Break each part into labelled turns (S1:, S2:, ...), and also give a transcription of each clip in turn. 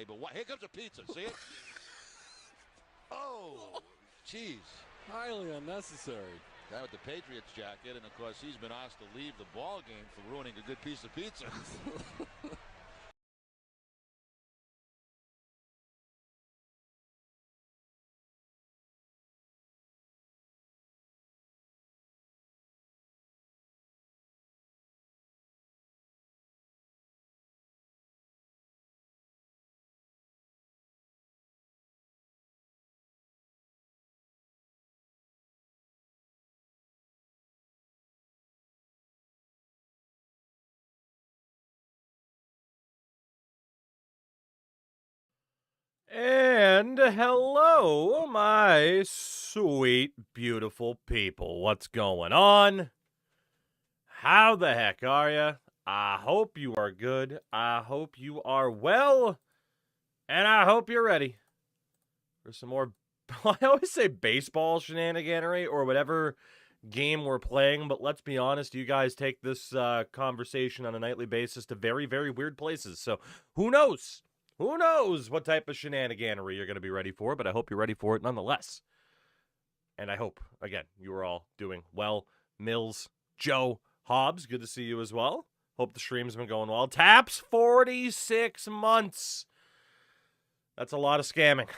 S1: But what? Here comes a pizza. See it? Oh, jeez.
S2: Highly unnecessary.
S1: That with the Patriots jacket, and of course he's been asked to leave the ball game for ruining a good piece of pizza.
S3: And hello, my sweet, beautiful people. What's going on? How the heck are you? I hope you are good. I hope you are well. And I hope you're ready for some more, I always say baseball shenaniganery or whatever game we're playing. But let's be honest, you guys take this conversation on a nightly basis to very, very weird places. So who knows? Who knows what type of shenaniganery you're going to be ready for, but I hope you're ready for it nonetheless. And I hope, again, you are all doing well. Mills, Joe, Hobbs, good to see you as well. Hope the stream's been going well. Taps, 46 months. That's a lot of scamming.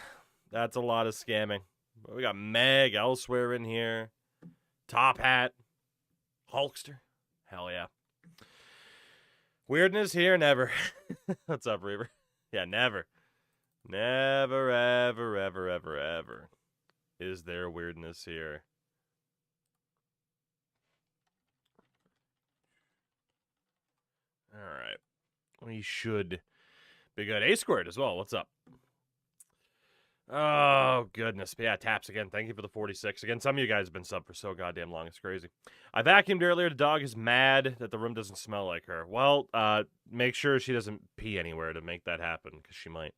S3: That's a lot of scamming. We got Meg elsewhere in here. Top Hat. Hulkster. Hell yeah. Weirdness here, never. What's up, Reaver? Yeah, never. Never, ever, ever, ever, ever is there weirdness here. All right. We should be good. A squared as well. What's up? Oh, goodness. Yeah, taps again. Thank you for the 46. Again, some of you guys have been sub for so goddamn long. It's crazy. I vacuumed earlier. The dog is mad that the room doesn't smell like her. Well, make sure she doesn't pee anywhere to make that happen, because she might.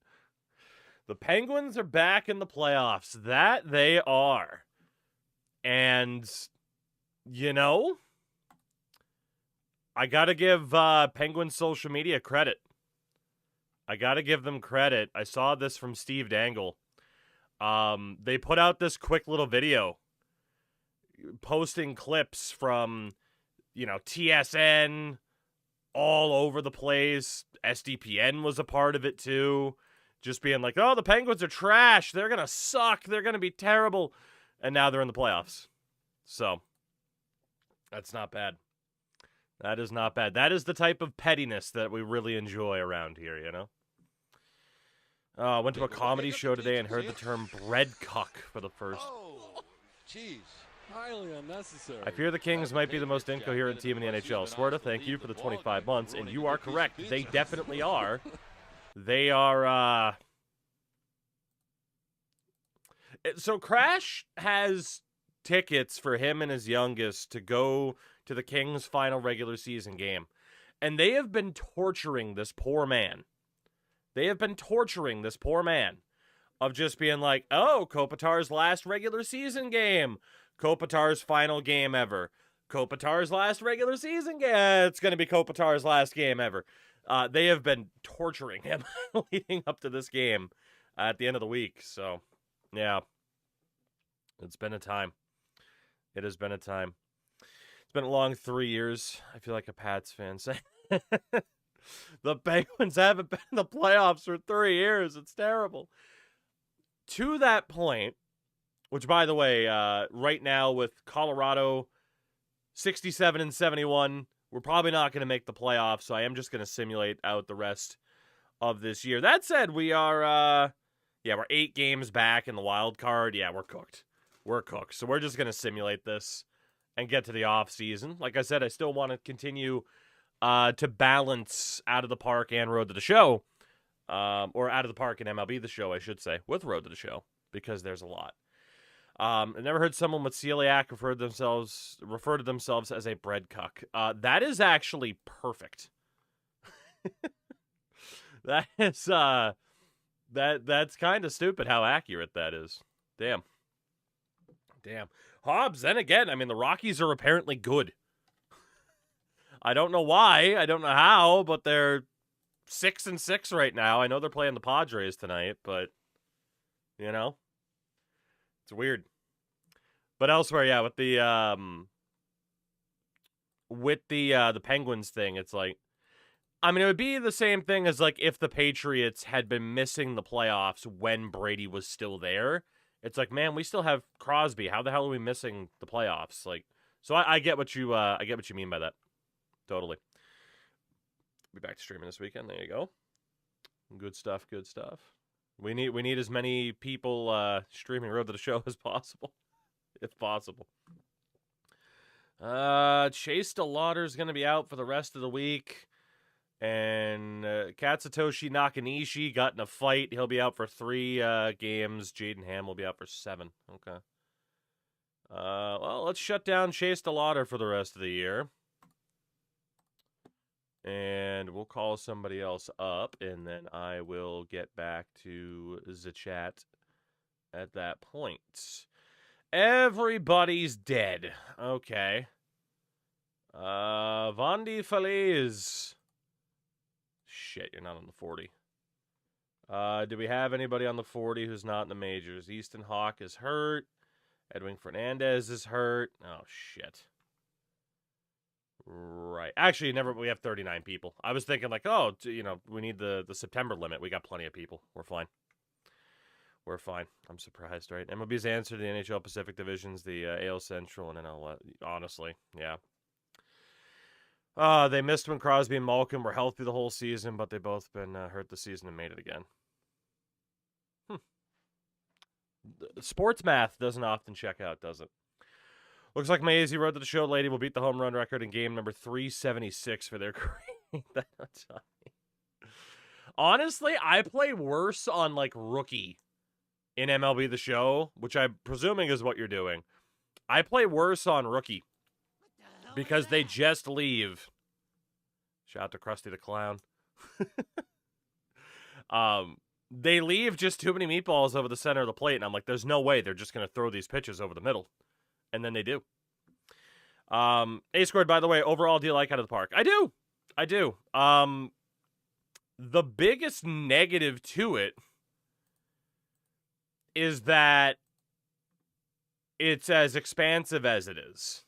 S3: The Penguins are back in the playoffs. That they are. And, you know, I got to give Penguins social media credit. I got to give them credit. I saw this from Steve Dangle. They put out this quick little video posting clips from, you know, TSN all over the place. SDPN was a part of it too. Just being like, oh, the Penguins are trash. They're going to suck. They're going to be terrible. And now they're in the playoffs. So, that's not bad. That is not bad. That is the type of pettiness that we really enjoy around here, you know? I went to a comedy show today and heard the term bread cuck for the first.
S1: Oh, jeez.
S2: Highly unnecessary.
S3: I fear the Kings might be the most incoherent team in the NHL. Swerta, thank you for the 25 months, and you are correct. They definitely are. They are, So Crash has tickets for him and his youngest to go to the Kings' final regular season game. And they have been torturing this poor man. They have been torturing this poor man of just being like, oh, Kopitar's last regular season game. Kopitar's final game ever. Kopitar's last regular season game. It's going to be Kopitar's last game ever. They have been torturing him leading up to this game at the end of the week. So, yeah. It's been a time. It has been a time. It's been a long 3 years. I feel like a Pats fan saying the Penguins haven't been in the playoffs for 3 years. It's terrible. To that point, which, by the way, right now with Colorado 67 and 71, we're probably not going to make the playoffs, so I am just going to simulate out the rest of this year. That said, we are, we're 8 games back in the wild card. Yeah, we're cooked. We're cooked. So we're just going to simulate this and get to the off season. Like I said, I still want to continue to balance Out of the Park and Road to the Show, or Out of the Park and MLB the Show, I should say, with Road to the Show, because there's a lot. I never heard someone with celiac refer to themselves as a bread cuck. That is actually perfect. That is that's kind of stupid how accurate that is. Damn. Hobbs, then again, I mean, the Rockies are apparently good. I don't know why, I don't know how, but they're 6-6 right now. I know they're playing the Padres tonight, but you know, it's weird. But elsewhere, yeah, with the Penguins thing, it's like, I mean, it would be the same thing as like if the Patriots had been missing the playoffs when Brady was still there. It's like, man, we still have Crosby. How the hell are we missing the playoffs? Like, so I get what you mean by that. Totally. Be back to streaming this weekend. There you go. Good stuff. Good stuff. We need as many people streaming Road to the Show as possible, if possible. Chase DeLauder's going to be out for the rest of the week. And Katsutoshi Nakanishi got in a fight. He'll be out for 3 games. Jaden Ham will be out for 7. Okay. Well, let's shut down Chase DeLauder for the rest of the year. And we'll call somebody else up, and then I will get back to the chat at that point. Everybody's dead. Okay. Vandy Feliz. Shit, you're not on the 40. Do we have anybody on the 40 who's not in the majors? Easton Hawk is hurt. Edwin Fernandez is hurt. Oh, shit. Right. Actually, we have 39 people. I was thinking like, oh, we need the September limit. We got plenty of people. We're fine. We're fine. I'm surprised, right? MLB's answer to the NHL Pacific Divisions, the AL Central, and NL. Honestly, yeah. They missed when Crosby and Malkin were healthy the whole season, but they've both been hurt this season and made it again. Sports math doesn't often check out, does it? Looks like my AZ Road to the Show lady will beat the home run record in game number 376 for their career. Honestly, I play worse on like rookie in MLB The Show, which I'm presuming is what you're doing. I play worse on rookie because they just leave. Shout out to Krusty the Clown. They leave just too many meatballs over the center of the plate, and I'm like, there's no way they're just going to throw these pitches over the middle. And then they do. A scored, by the way, overall, do you like Out of the Park? I do. The biggest negative to it is that it's as expansive as it is.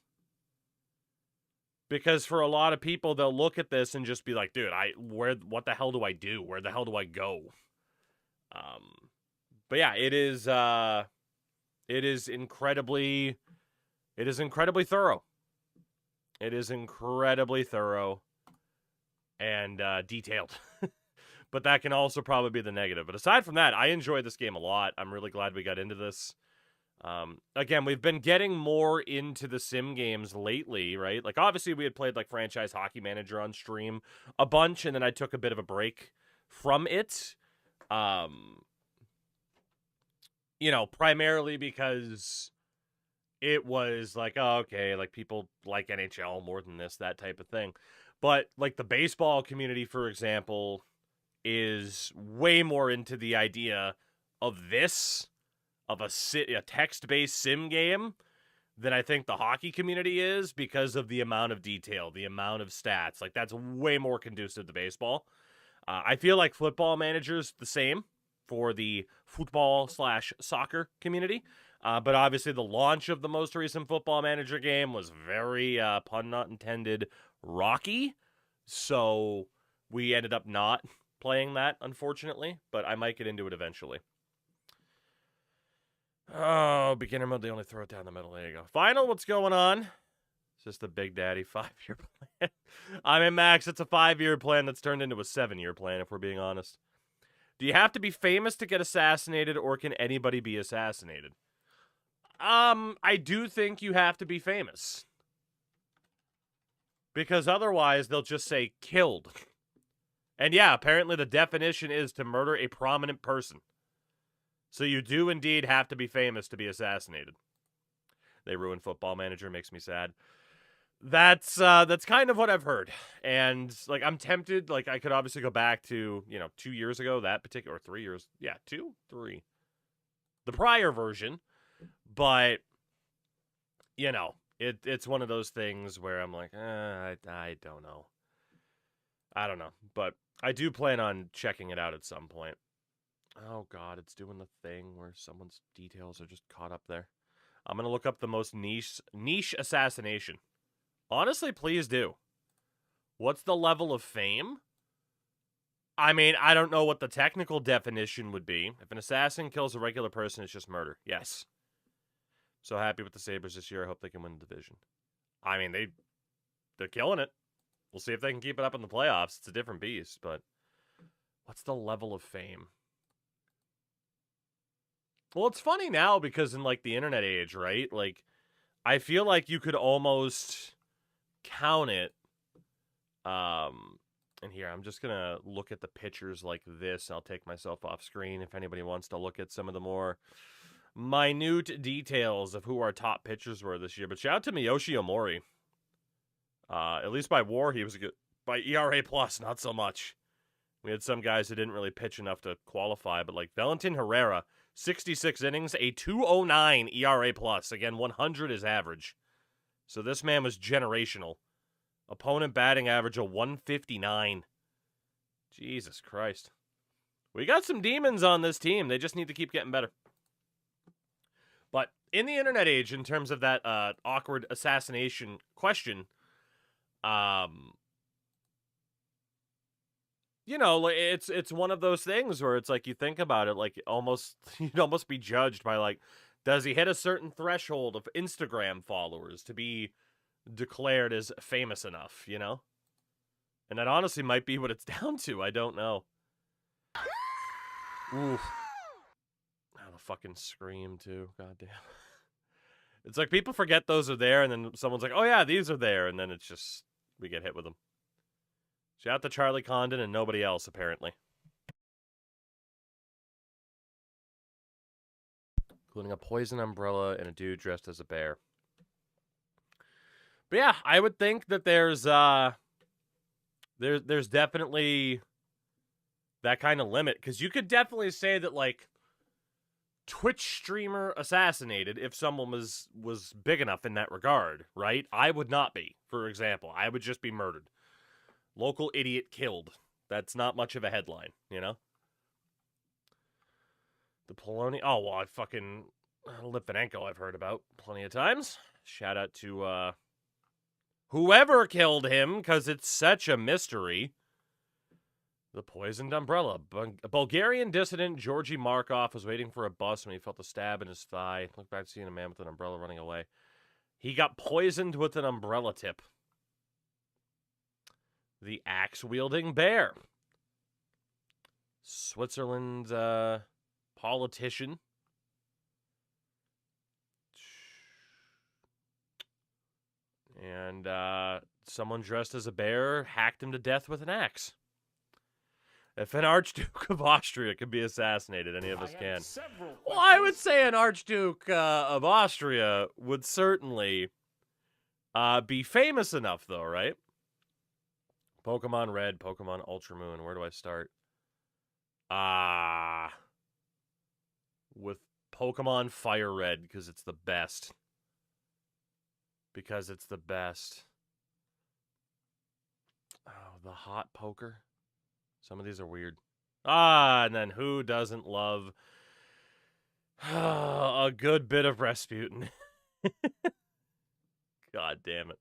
S3: Because for a lot of people, they'll look at this and just be like, dude, what the hell do I do? Where the hell do I go? But yeah, it is incredibly thorough. It is incredibly thorough and detailed. But that can also probably be the negative. But aside from that, I enjoyed this game a lot. I'm really glad we got into this. Again, we've been getting more into the sim games lately, right? Like, obviously, we had played, like, Franchise Hockey Manager on stream a bunch, and then I took a bit of a break from it. Primarily because it was like, oh, okay, like, people like NHL more than this, that type of thing. But, like, the baseball community, for example, is way more into the idea of this, of a text-based sim game, than I think the hockey community is, because of the amount of detail, the amount of stats. Like, that's way more conducive to baseball. I feel like Football Manager's the same for the football/soccer community. But obviously the launch of the most recent Football Manager game was very, pun not intended, rocky. So we ended up not playing that, unfortunately. But I might get into it eventually. Oh, beginner mode, they only throw it down the middle. There you go. Final, what's going on? It's just a Big Daddy 5-year plan. I mean, Max, it's a 5-year plan that's turned into a 7-year plan, if we're being honest. Do you have to be famous to get assassinated, or can anybody be assassinated? I do think you have to be famous. Because otherwise, they'll just say, killed. And yeah, apparently the definition is to murder a prominent person. So you do indeed have to be famous to be assassinated. They ruined Football Manager, makes me sad. That's kind of what I've heard. And, like, I'm tempted. Like, I could obviously go back to, 2 years ago, that particular, or 3 years. Yeah, 2? 3. The prior version. But, it's one of those things where I'm like, I don't know. I don't know. But I do plan on checking it out at some point. Oh, God, it's doing the thing where someone's details are just caught up there. I'm going to look up the most niche assassination. Honestly, please do. What's the level of fame? I mean, I don't know what the technical definition would be. If an assassin kills a regular person, it's just murder. Yes. So happy with the Sabres this year. I hope they can win the division. I mean, they're killing it. We'll see if they can keep it up in the playoffs. It's a different beast, but what's the level of fame? Well, it's funny now because in, like, the internet age, right? Like, I feel like you could almost count it. And here, I'm just going to look at the pictures like this. I'll take myself off screen if anybody wants to look at some of the more minute details of who our top pitchers were this year. But shout out to Miyoshi Omori. At least by WAR, he was good. By ERA+, not so much. We had some guys who didn't really pitch enough to qualify, but like Valentin Herrera, 66 innings, a 2.09 ERA+. Again, 100 is average. So this man was generational. Opponent batting average of 159. Jesus Christ. We got some demons on this team. They just need to keep getting better. But in the internet age, in terms of that awkward assassination question, you know, like it's one of those things where it's like you think about it, like almost you'd almost be judged by like, does he hit a certain threshold of Instagram followers to be declared as famous enough, you know? And that honestly might be what it's down to. I don't know. Oof. Oh, the fucking scream too. Goddamn. It's like people forget those are there, and then someone's like, oh yeah, these are there, and then it's just, we get hit with them. Shout out to Charlie Condon and nobody else, apparently. Including a poison umbrella and a dude dressed as a bear. But yeah, I would think that there's definitely that kind of limit. Because you could definitely say that, like, Twitch streamer assassinated if someone was big enough in that regard, right? I would not be, for example. I would just be murdered. Local idiot killed. That's not much of a headline, you know? The Poloni... Oh, well, I fucking... Litvinenko I've heard about plenty of times. Shout out to, whoever killed him, because it's such a mystery. The poisoned umbrella. A Bulgarian dissident, Georgy Markov, was waiting for a bus when he felt a stab in his thigh. Looked back seeing a man with an umbrella running away. He got poisoned with an umbrella tip. The axe-wielding bear. Switzerland politician. And someone dressed as a bear hacked him to death with an axe. If an Archduke of Austria can be assassinated, any of us can. Well, I would say an Archduke of Austria would certainly be famous enough, though, right? Pokemon Red, Pokemon Ultra Moon. Where do I start? With Pokemon Fire Red, because it's the best. Because it's the best. Oh, the hot poker. Some of these are weird. And then who doesn't love a good bit of Rasputin? God damn it.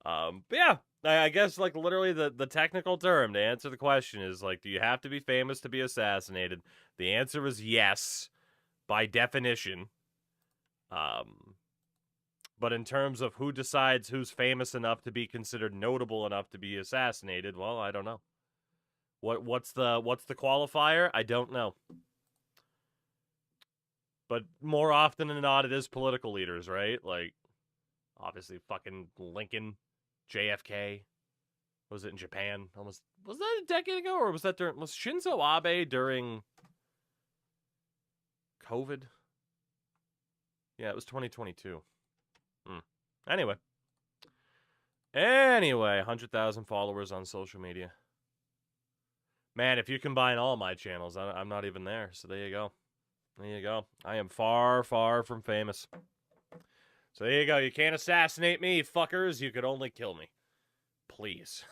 S3: But yeah, I guess like literally the technical term to answer the question is like, do you have to be famous to be assassinated? The answer is yes, by definition. But in terms of who decides who's famous enough to be considered notable enough to be assassinated, well, I don't know. What's the qualifier? I don't know. But more often than not, it is political leaders, right? Like, obviously, fucking Lincoln, JFK. Was it in Japan? Was that a decade ago, or was Shinzo Abe during COVID? Yeah, it was 2022. Anyway, 100,000 followers on social media. Man, if you combine all my channels, I'm not even there. So there you go. There you go. I am far, far from famous. So there you go. You can't assassinate me, fuckers. You could only kill me. Please.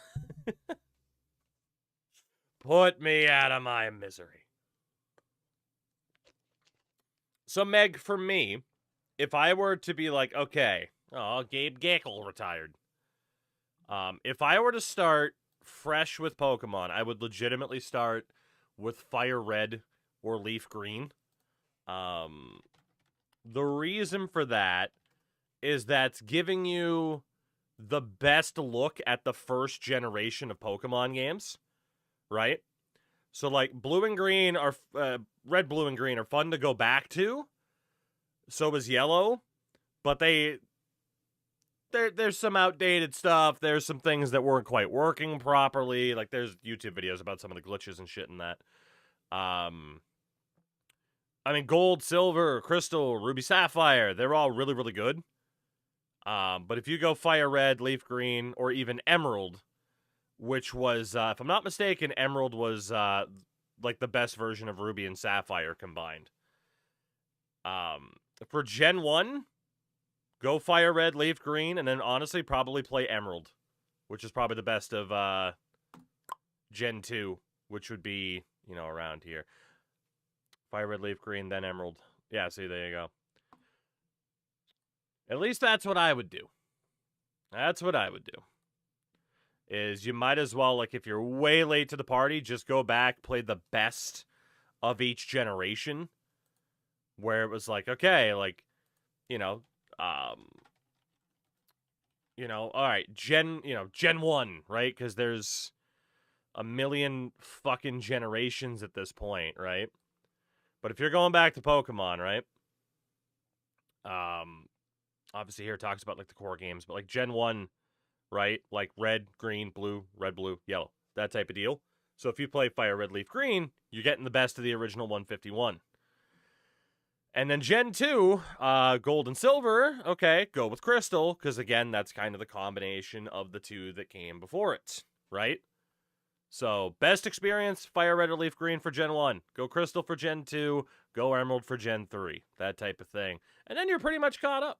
S3: Put me out of my misery. So, Meg, for me, if I were to be like, okay, Gabe Gackle retired. If I were to start fresh with Pokemon, I would legitimately start with Fire Red or Leaf Green. The reason for that is that's giving you the best look at the first generation of Pokemon games, right? So, like, Blue and Green are Red, Blue, and Green are fun to go back to. So is Yellow, but there's some outdated stuff. There's some things that weren't quite working properly. Like, there's YouTube videos about some of the glitches and shit in that. I mean, Gold, Silver, Crystal, Ruby, Sapphire, they're all really, really good. But if you go Fire Red, Leaf Green, or even Emerald, which was, if I'm not mistaken, Emerald was, like, the best version of Ruby and Sapphire combined. For Gen 1, go Fire Red, Leaf Green, and then honestly probably play Emerald, which is probably the best of Gen 2, which would be, around here. Fire Red, Leaf Green, then Emerald. Yeah, see, there you go. At least that's what I would do. That's what I would do. Is you might as well, like, if you're way late to the party, just go back, play the best of each generation. Where it was like, okay, like, all right, Gen 1, right? Because there's a million fucking generations at this point, right? But if you're going back to Pokemon, right? Obviously here it talks about, like, the core games, but, like, Gen 1, right? Like, red, green, blue, red, blue, yellow. That type of deal. So if you play Fire Red, Leaf Green, you're getting the best of the original 151. And then Gen 2, Gold and Silver, okay, go with Crystal, because again, that's kind of the combination of the two that came before it, right? So, best experience, Fire Red or Leaf Green for Gen 1. Go Crystal for Gen 2, go Emerald for Gen 3, that type of thing. And then you're pretty much caught up.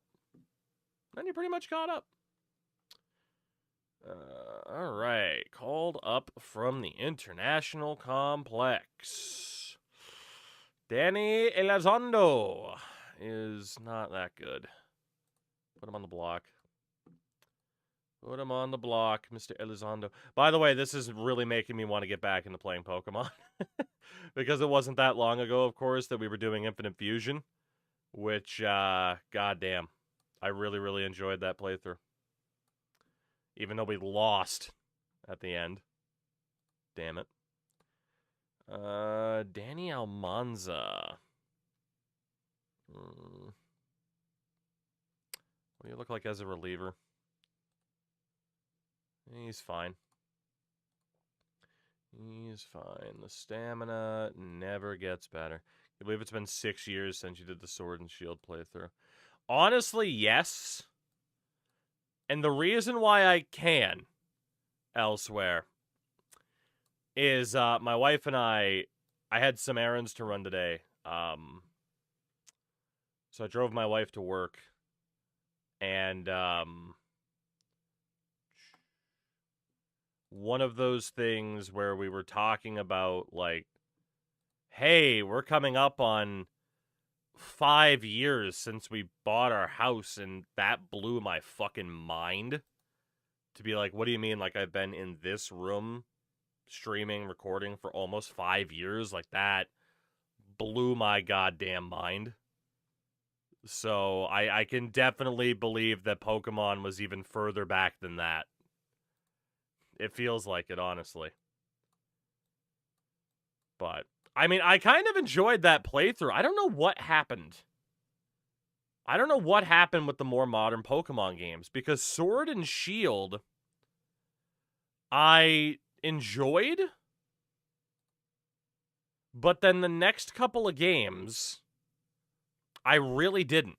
S3: All right, called up from the International Complex. Danny Elizondo is not that good. Put him on the block. Put him on the block, Mr. Elizondo. By the way, this is really making me want to get back into playing Pokemon. Because it wasn't that long ago, of course, that we were doing Infinite Fusion. Which, goddamn. I really, really enjoyed that playthrough. Even though we lost at the end. Damn it. Danny Almanza. What do you look like as a reliever? He's fine. He's fine. The stamina never gets better. I believe it's been 6 years since you did the Sword and Shield playthrough. Honestly, yes. And the reason why I can elsewhere is my wife and I had some errands to run today. So I drove my wife to work. And one of those things where we were talking about, like, hey, we're coming up on 5 years since we bought our house, and that blew my fucking mind. To be like, what do you mean? Like, I've been in this room streaming, recording for almost 5 years? Like, that blew my goddamn mind. So I can definitely believe that Pokemon was even further back than that. It feels like it, honestly. But, I mean, I kind of enjoyed that playthrough. I don't know what happened. I don't know what happened with the more modern Pokemon games, because Sword and Shield, I enjoyed, but then the next couple of games, I really didn't.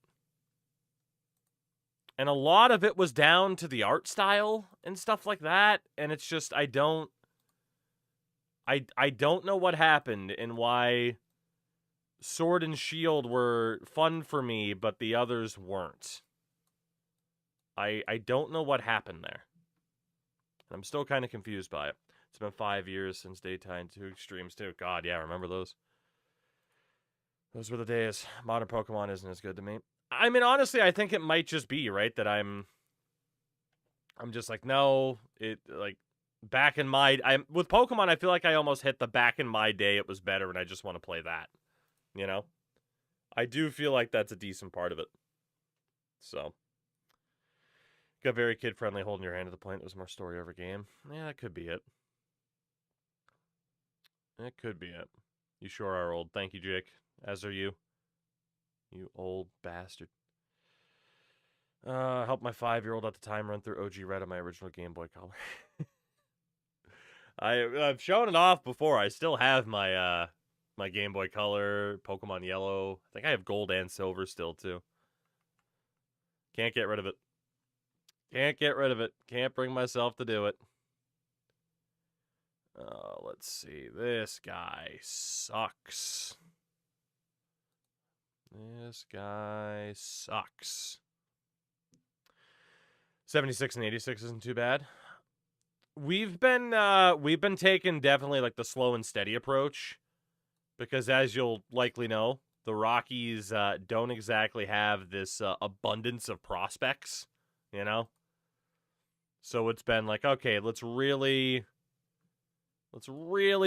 S3: And a lot of it was down to the art style and stuff like that, and it's just, I don't know what happened and why Sword and Shield were fun for me, but the others weren't. I don't know what happened there. I'm still kind of confused by it. It's been 5 years since Daytime 2 Extremes 2. God, yeah, remember those? Those were the days. Modern Pokemon isn't as good to me. I mean, honestly, I think it might just be, right, that I'm just like, no, back in my... with Pokemon, I feel like I almost hit the back in my day it was better, and I just want to play that, you know? I do feel like that's a decent part of it. So... got very kid-friendly, holding your hand to the point. It was more story over game. Yeah, that could be it. That could be it. You sure are old. Thank you, Jake. As are you. You old bastard. Helped my 5-year-old at the time run through OG Red on my original Game Boy Color. I've shown it off before. I still have my my Game Boy Color, Pokemon Yellow. I think I have Gold and Silver still, too. Can't get rid of it. Can't get rid of it. Can't bring myself to do it. Let's see. This guy sucks. This guy sucks. 76 and 86 isn't too bad. We've been taking definitely like the slow and steady approach, because as you'll likely know, the Rockies don't exactly have this abundance of prospects, you know? So it's been like, okay, let's really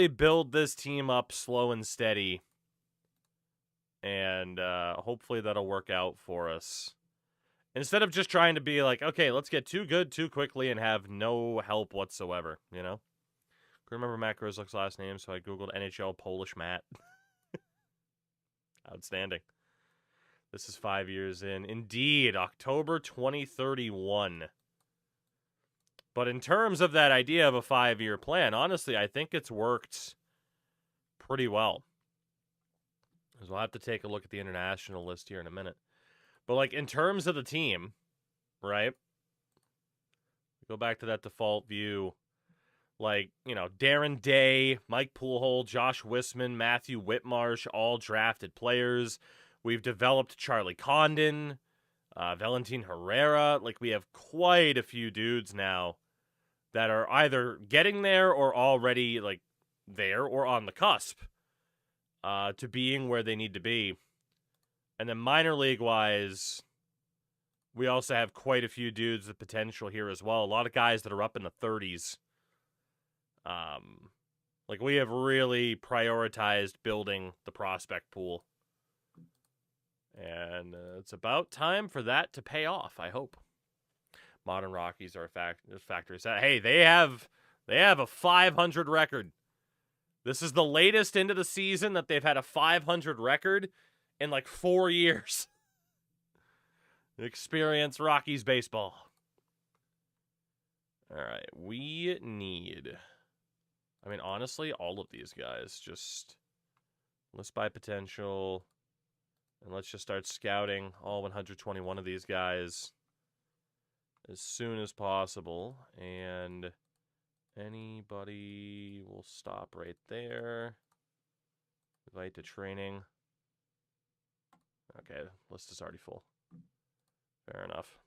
S3: build this team up slow and steady. And hopefully that'll work out for us. Instead of just trying to be like, okay, let's get too good too quickly and have no help whatsoever, you know? I remember Matt Grozlik's last name, so I googled NHL Polish Matt. Outstanding. This is 5 years in. Indeed, October 2031. But in terms of that idea of a 5-year plan, honestly, I think it's worked pretty well. Because we'll have to take a look at the international list here in a minute. But, like, in terms of the team, right? Go back to that default view. Like, you know, Darren Day, Mike Poolhole, Josh Wisman, Matthew Whitmarsh, all drafted players. We've developed Charlie Condon, Valentin Herrera. Like, we have quite a few dudes now that are either getting there or already, like, there or on the cusp to being where they need to be. And then minor league-wise, we also have quite a few dudes with potential here as well. A lot of guys that are up in the 30s. Like, we have really prioritized building the prospect pool. And it's about time for that to pay off, I hope. Modern Rockies are a factory set. Hey, they have a 500 record. This is the latest into the season that they've had a 500 record in like 4 years. Experience Rockies baseball. All right, we need... I mean, honestly, all of these guys. Just list by potential. And let's just start scouting all 121 of these guys as soon as possible. And anybody will stop right there. Invite to training. Okay, list is already full. Fair enough.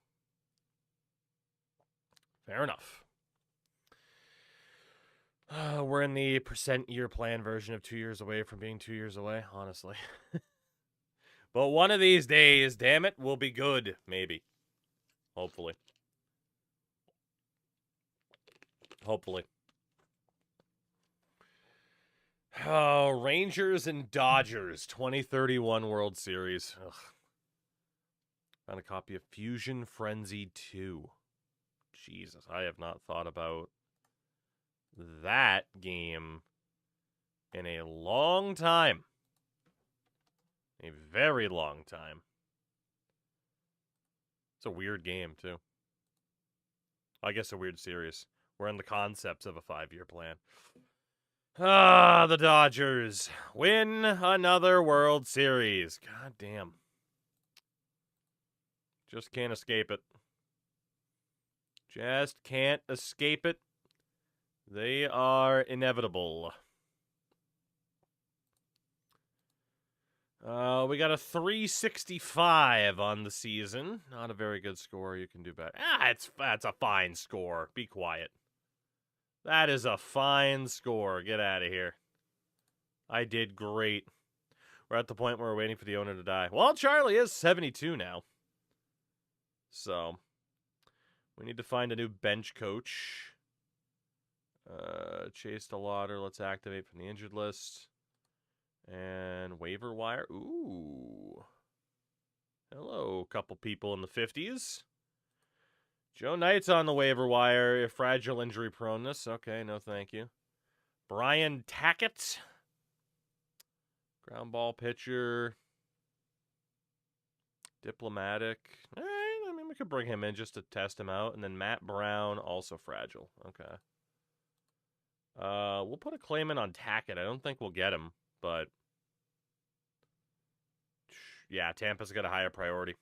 S3: Fair enough. We're in the percent year plan version of 2 years away from being 2 years away, honestly. But one of these days, damn it, we'll be good, maybe. Hopefully. Hopefully. Oh, Rangers and Dodgers, 2031 World Series. Ugh. Found a copy of Fusion Frenzy 2. Jesus, I have not thought about that game in a long time. A very long time. It's a weird game, too. I guess a weird series. We're in the concepts of a 5-year plan. Ah, the Dodgers win another World Series. God damn. Just can't escape it. Just can't escape it. They are inevitable. We got a 365 on the season. Not a very good score. You can do better. That's a fine score. Be quiet. That is a fine score. Get out of here. I did great. We're at the point where we're waiting for the owner to die. Well, Charlie is 72 now. So, we need to find a new bench coach. Chase DeLauder, let's activate from the injured list. And waiver wire. Ooh. Hello, couple people in the 50s. Joe Knight's on the waiver wire. Fragile injury proneness. Okay, no thank you. Brian Tackett. Ground ball pitcher. Diplomatic. All right, I mean, we could bring him in just to test him out. And then Matt Brown, also fragile. Okay. We'll put a claim in on Tackett. I don't think we'll get him, but yeah, Tampa's got a higher priority.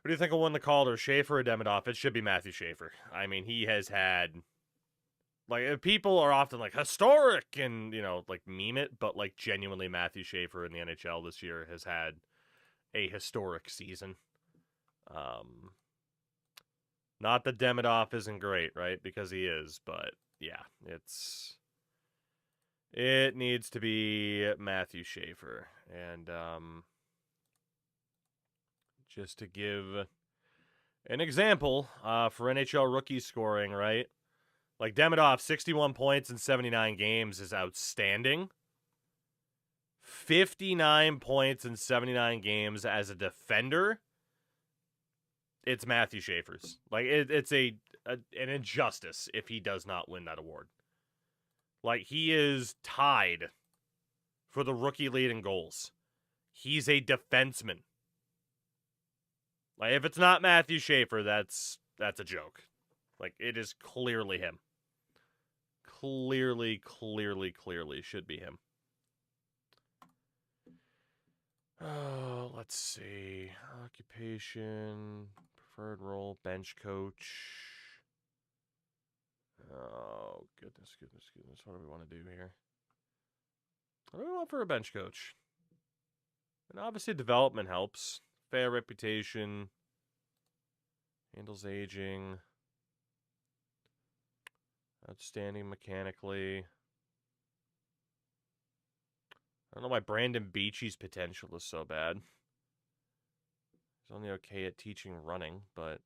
S3: What do you think will win the Calder, Schaefer or Demidov? It should be Matthew Schaefer. I mean, he has had, like, people are often like historic and, you know, like meme it, but like genuinely Matthew Schaefer in the NHL this year has had a historic season. Not that Demidov isn't great, right? Because he is, but yeah, it needs to be Matthew Schaefer. And just to give an example for NHL rookie scoring, right? Like Demidov, 61 points in 79 games is outstanding. 59 points in 79 games as a defender, it's Matthew Schaefer's. Like, it's an injustice if he does not win that award. Like, he is tied for the rookie lead in goals. He's a defenseman. Like, if it's not Matthew Schaefer, that's a joke. Like, it is clearly him. Clearly should be him. Oh, let's see. Occupation, preferred role, bench coach. Oh, goodness. What do we want to do here? What do we want for a bench coach? And obviously development helps. Fair reputation. Handles aging. Outstanding mechanically. I don't know why Brandon Beachy's potential is so bad. He's only okay at teaching running, but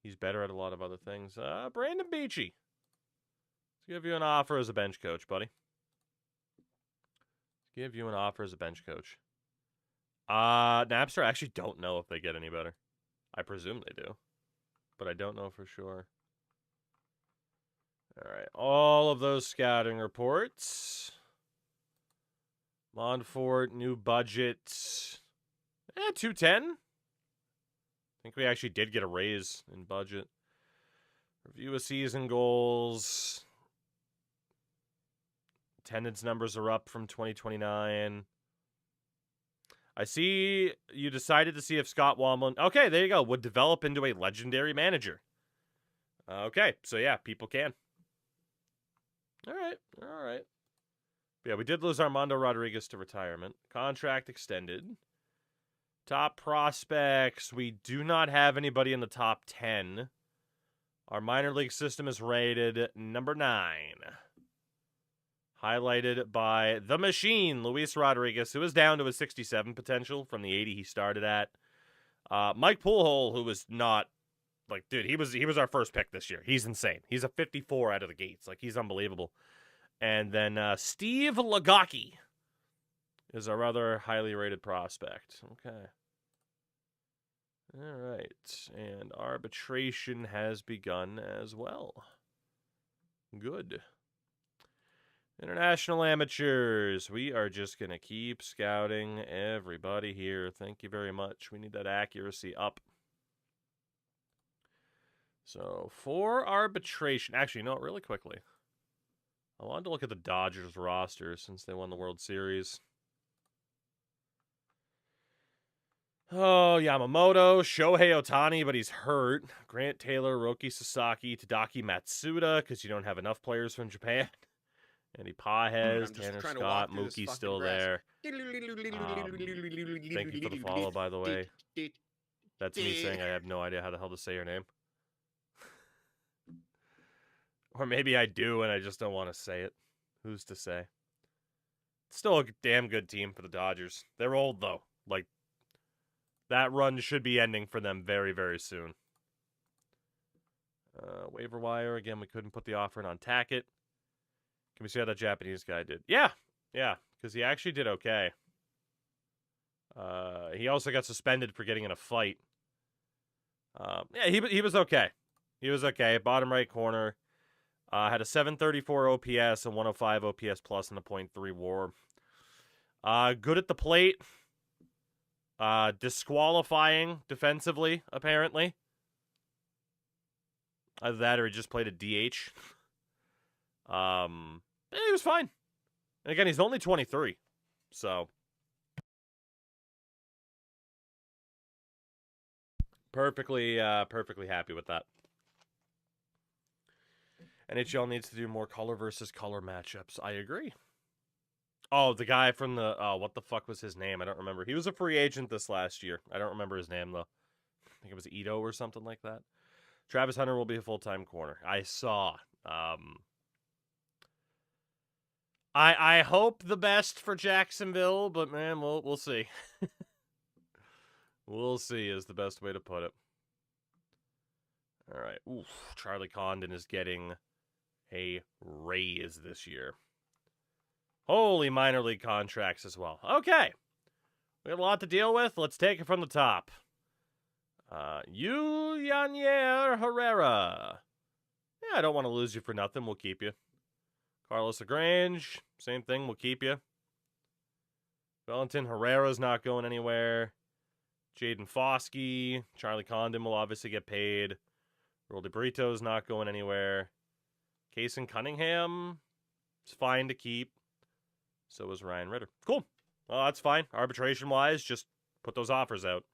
S3: he's better at a lot of other things. Brandon Beachy. Let's give you an offer as a bench coach, buddy. Let's give you an offer as a bench coach. Napster, I actually don't know if they get any better. I presume they do, but I don't know for sure. All right, all of those scouting reports. Montfort, new budget. 210. I think we actually did get a raise in budget. Review of season goals. Attendance numbers are up from 2029. I see you decided to see if Scott Womlin, okay, there you go, would develop into a legendary manager. Okay, so yeah, people can. All right. Yeah, we did lose Armando Rodriguez to retirement. Contract extended. Top prospects. We do not have anybody in the top 10. Our minor league system is rated number 9. Highlighted by the machine, Luis Rodriguez, who is down to a 67 potential from the 80 he started at. Mike Poolhole, who was not, like, dude, he was our first pick this year. He's insane. He's a 54 out of the gates. Like, he's unbelievable. And then Steve Lagaki is our other highly rated prospect. Okay. All right. And arbitration has begun as well. Good. International amateurs. We are just going to keep scouting everybody here. Thank you very much. We need that accuracy up. So, for arbitration. Actually, no, really quickly. I wanted to look at the Dodgers roster since they won the World Series. Oh, Yamamoto, Shohei Ohtani, but he's hurt. Grant Taylor, Roki Sasaki, Tadaki Matsuda, because you don't have enough players from Japan. Andy Pajes, Tanner Scott, Mookie's still there. Thank you for the follow, by the way. That's me saying I have no idea how the hell to say your name. Or maybe I do and I just don't want to say it. Who's to say? It's still a damn good team for the Dodgers. They're old, though. Like, that run should be ending for them very, very soon. Waiver wire. Again, we couldn't put the offer in on Tackett. Can we see how that Japanese guy did? Yeah, because he actually did okay. He also got suspended for getting in a fight. Yeah, he was okay. He was okay. Bottom right corner. Had a 734 OPS and 105 OPS plus and a .3 WAR. Good at the plate. Disqualifying defensively, apparently. Either that or he just played a DH. He was fine. And again, he's only 23. So. Perfectly happy with that. NHL needs to do more color versus color matchups. I agree. Oh, the guy from the... what the fuck was his name? I don't remember. He was a free agent this last year. I don't remember his name, though. I think it was Ito or something like that. Travis Hunter will be a full-time corner. I saw. I hope the best for Jacksonville, but, man, we'll see. We'll see is the best way to put it. All right. Oof. Charlie Condon is getting a raise this year. Holy minor league contracts as well. Okay. We got a lot to deal with. Let's take it from the top. Yanier Herrera. Yeah, I don't want to lose you for nothing. We'll keep you. Carlos Lagrange. Same thing. We'll keep you. Valentin Herrera's not going anywhere. Jaden Foskey. Charlie Condon will obviously get paid. Roldy Brito's not going anywhere. Kason Cunningham is fine to keep. So is Ryan Ritter. Cool. Well, that's fine. Arbitration-wise, just put those offers out.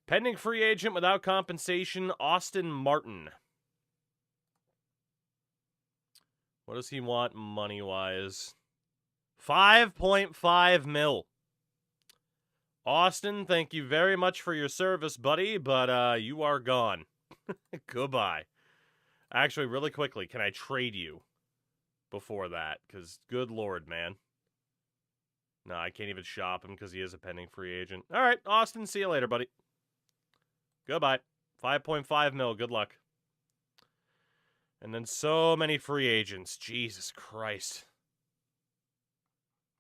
S3: Pending free agent without compensation, Austin Martin. What does he want money-wise? 5.5 mil. Austin, thank you very much for your service, buddy, but you are gone. Goodbye. Actually, really quickly, can I trade you before that? Because, good lord, man. No, I can't even shop him because he is a pending free agent. All right, Austin, see you later, buddy. Goodbye. 5.5 mil, good luck. And then so many free agents. Jesus Christ.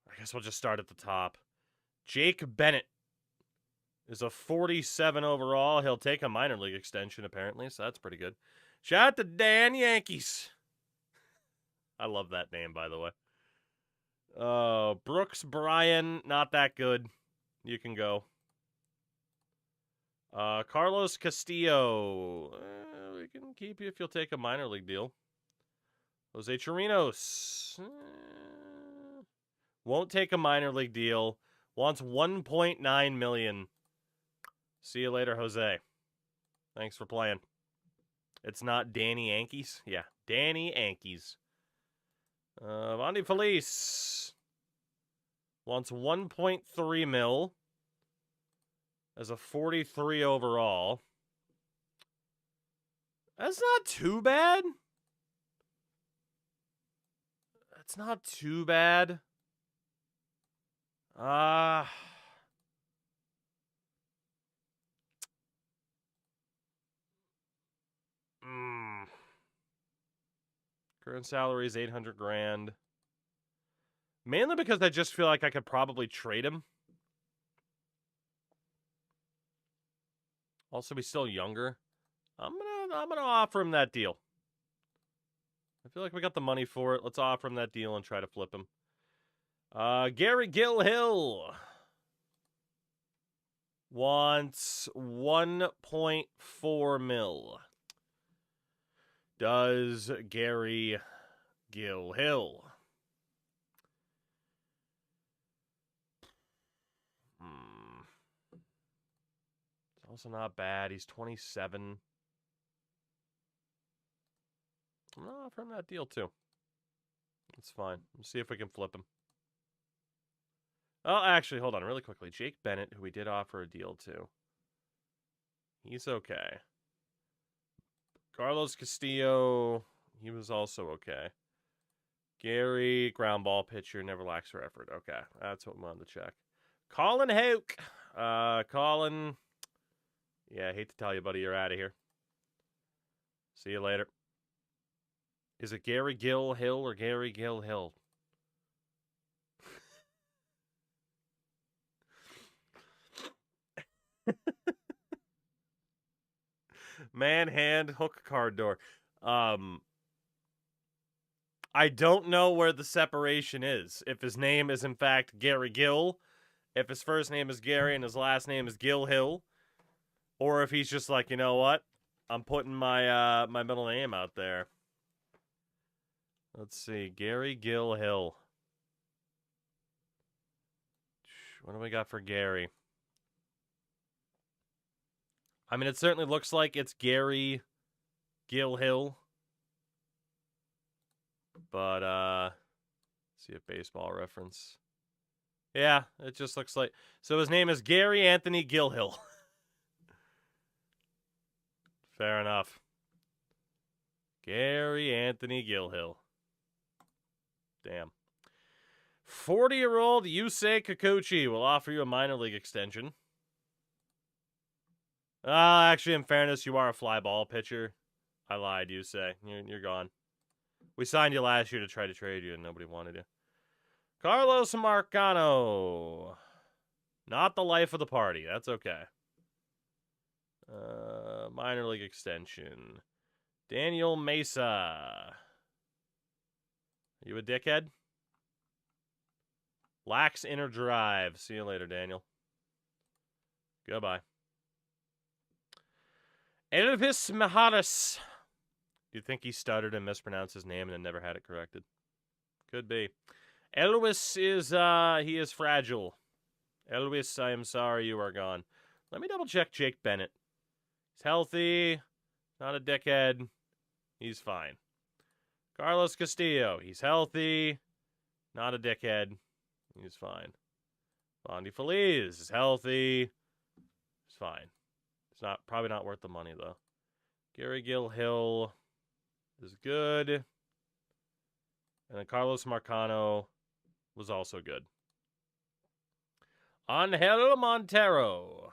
S3: I guess we'll just start at the top. Jake Bennett is a 47 overall. He'll take a minor league extension, apparently, so that's pretty good. Shout out to Dan Yankees. I love that name, by the way. Brooks Bryan, not that good. You can go. Carlos Castillo. We can keep you if you'll take a minor league deal. Jose Chirinos. Won't take a minor league deal. Wants $1.9 million. See you later, Jose. Thanks for playing. It's not Danny Yankees? Yeah, Danny Yankees. Vandy Felice wants 1.3 mil as a 43 overall. That's not too bad. That's not too bad. Current salary is $800,000. Mainly because I just feel like I could probably trade him. Also, he's still younger. I'm gonna offer him that deal. I feel like we got the money for it. Let's offer him that deal and try to flip him. Gary Gilhill wants 1.4 mil. Does Gary Gilhill? It's also not bad. He's 27. I'm going to offer him that deal, too. It's fine. Let's see if we can flip him. Oh, actually, hold on really quickly. Jake Bennett, who we did offer a deal to. He's okay. Carlos Castillo, He was also okay. Gary, ground ball pitcher, never lacks for effort. Okay, that's what we wanted to check. Colin Houck. Colin. Yeah, I hate to tell you, buddy, you're out of here. See you later. Is it Gary Gill Hill or Gary Gill Hill? Man, hand, hook, card door. I don't know where the separation is. If his name is in fact Gary Gill, if his first name is Gary and his last name is Gill Hill, or if he's just like, you know what? I'm putting my my middle name out there. Let's see, Gary Gill Hill. What do we got for Gary? I mean, it certainly looks like it's Gary Gill Hill. But, see a baseball reference. Yeah, it just looks like... So his name is Gary Anthony Gillhill. Fair enough. Gary Anthony Gillhill. Damn. 40-year-old Yusei Kikuchi will offer you a minor league extension. Actually, in fairness, you are a fly ball pitcher. I lied, Yusei. You're gone. We signed you last year to try to trade you, and nobody wanted you. Carlos Marcano. Not the life of the party. That's okay. Minor league extension. Daniel Mesa. Are you a dickhead? Lacks inner drive. See you later, Daniel. Goodbye. Elvis Mejares. Do you think he stuttered and mispronounced his name and then never had it corrected? Could be. Elvis is, he is fragile. Elvis, I am sorry you are gone. Let me double check Jake Bennett. He's healthy. Not a dickhead. He's fine. Carlos Castillo. He's healthy. Not a dickhead. He's fine. Bondy Feliz is healthy. He's fine. It's probably not worth the money, though. Gary Gill Hill is good. And then Carlos Marcano was also good. Angel Montero.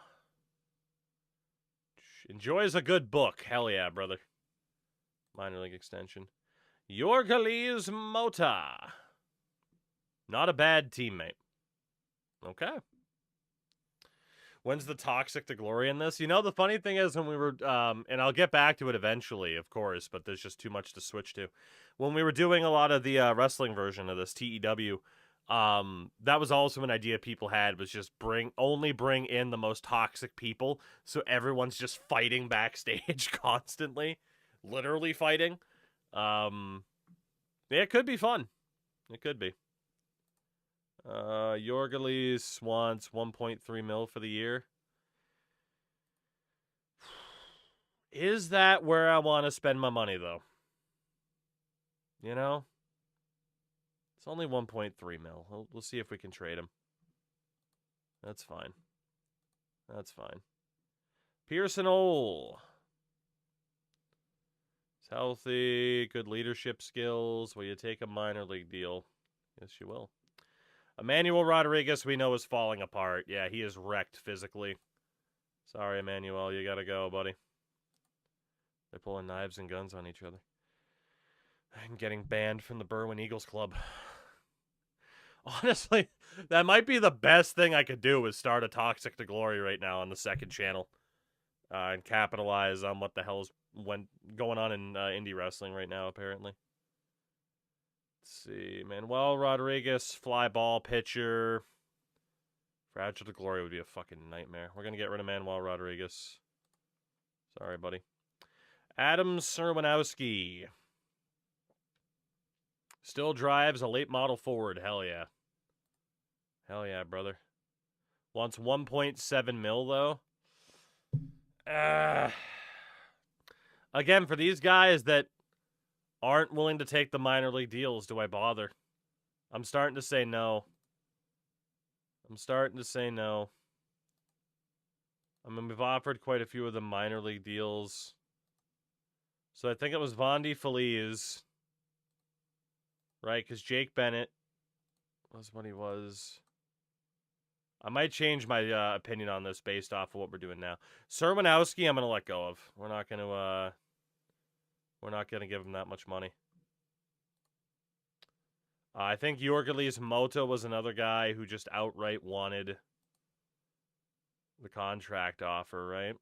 S3: Enjoys a good book. Hell yeah, brother. Minor league extension. Yorgales Mota. Not a bad teammate. Okay. When's the toxic to glory in this? You know, the funny thing is when we were, and I'll get back to it eventually, of course, but there's just too much to switch to. When we were doing a lot of the wrestling version of this, TEW, that was also an idea people had, was just only bring in the most toxic people, so everyone's just fighting backstage constantly. Literally fighting. Yeah, it could be fun. It could be. Yorgales wants 1.3 mil for the year. Is that where I want to spend my money, though? You know? It's only 1.3 mil. We'll see if we can trade him. That's fine. That's fine. Pearson Ole. He's healthy. Good leadership skills. Will you take a minor league deal? Yes, you will. Emmanuel Rodriguez, we know, is falling apart. Yeah, he is wrecked physically. Sorry, Emmanuel, you gotta go, buddy. They're pulling knives and guns on each other. I'm getting banned from the Berwyn Eagles Club. Honestly, that might be the best thing I could do is start a Toxic to Glory right now on the second channel. And capitalize on what the hell is going on in indie wrestling right now, apparently. Let's see. Manuel Rodriguez, fly ball pitcher. Fragile to Glory would be a fucking nightmare. We're going to get rid of Manuel Rodriguez. Sorry, buddy. Adam Serwanowski. Still drives a late model Ford. Hell yeah. Hell yeah, brother. Wants 1.7 mil, though. Again, for these guys that aren't willing to take the minor league deals, do I bother? I'm starting to say no. I'm starting to say no. I mean, we've offered quite a few of the minor league deals. So I think it was Vondi Feliz. Right, because Jake Bennett was what he was. I might change my opinion on this based off of what we're doing now. Sermanowski, I'm going to let go of. We're not going to give him that much money. I think Yorgelis Mota was another guy who just outright wanted the contract offer, right?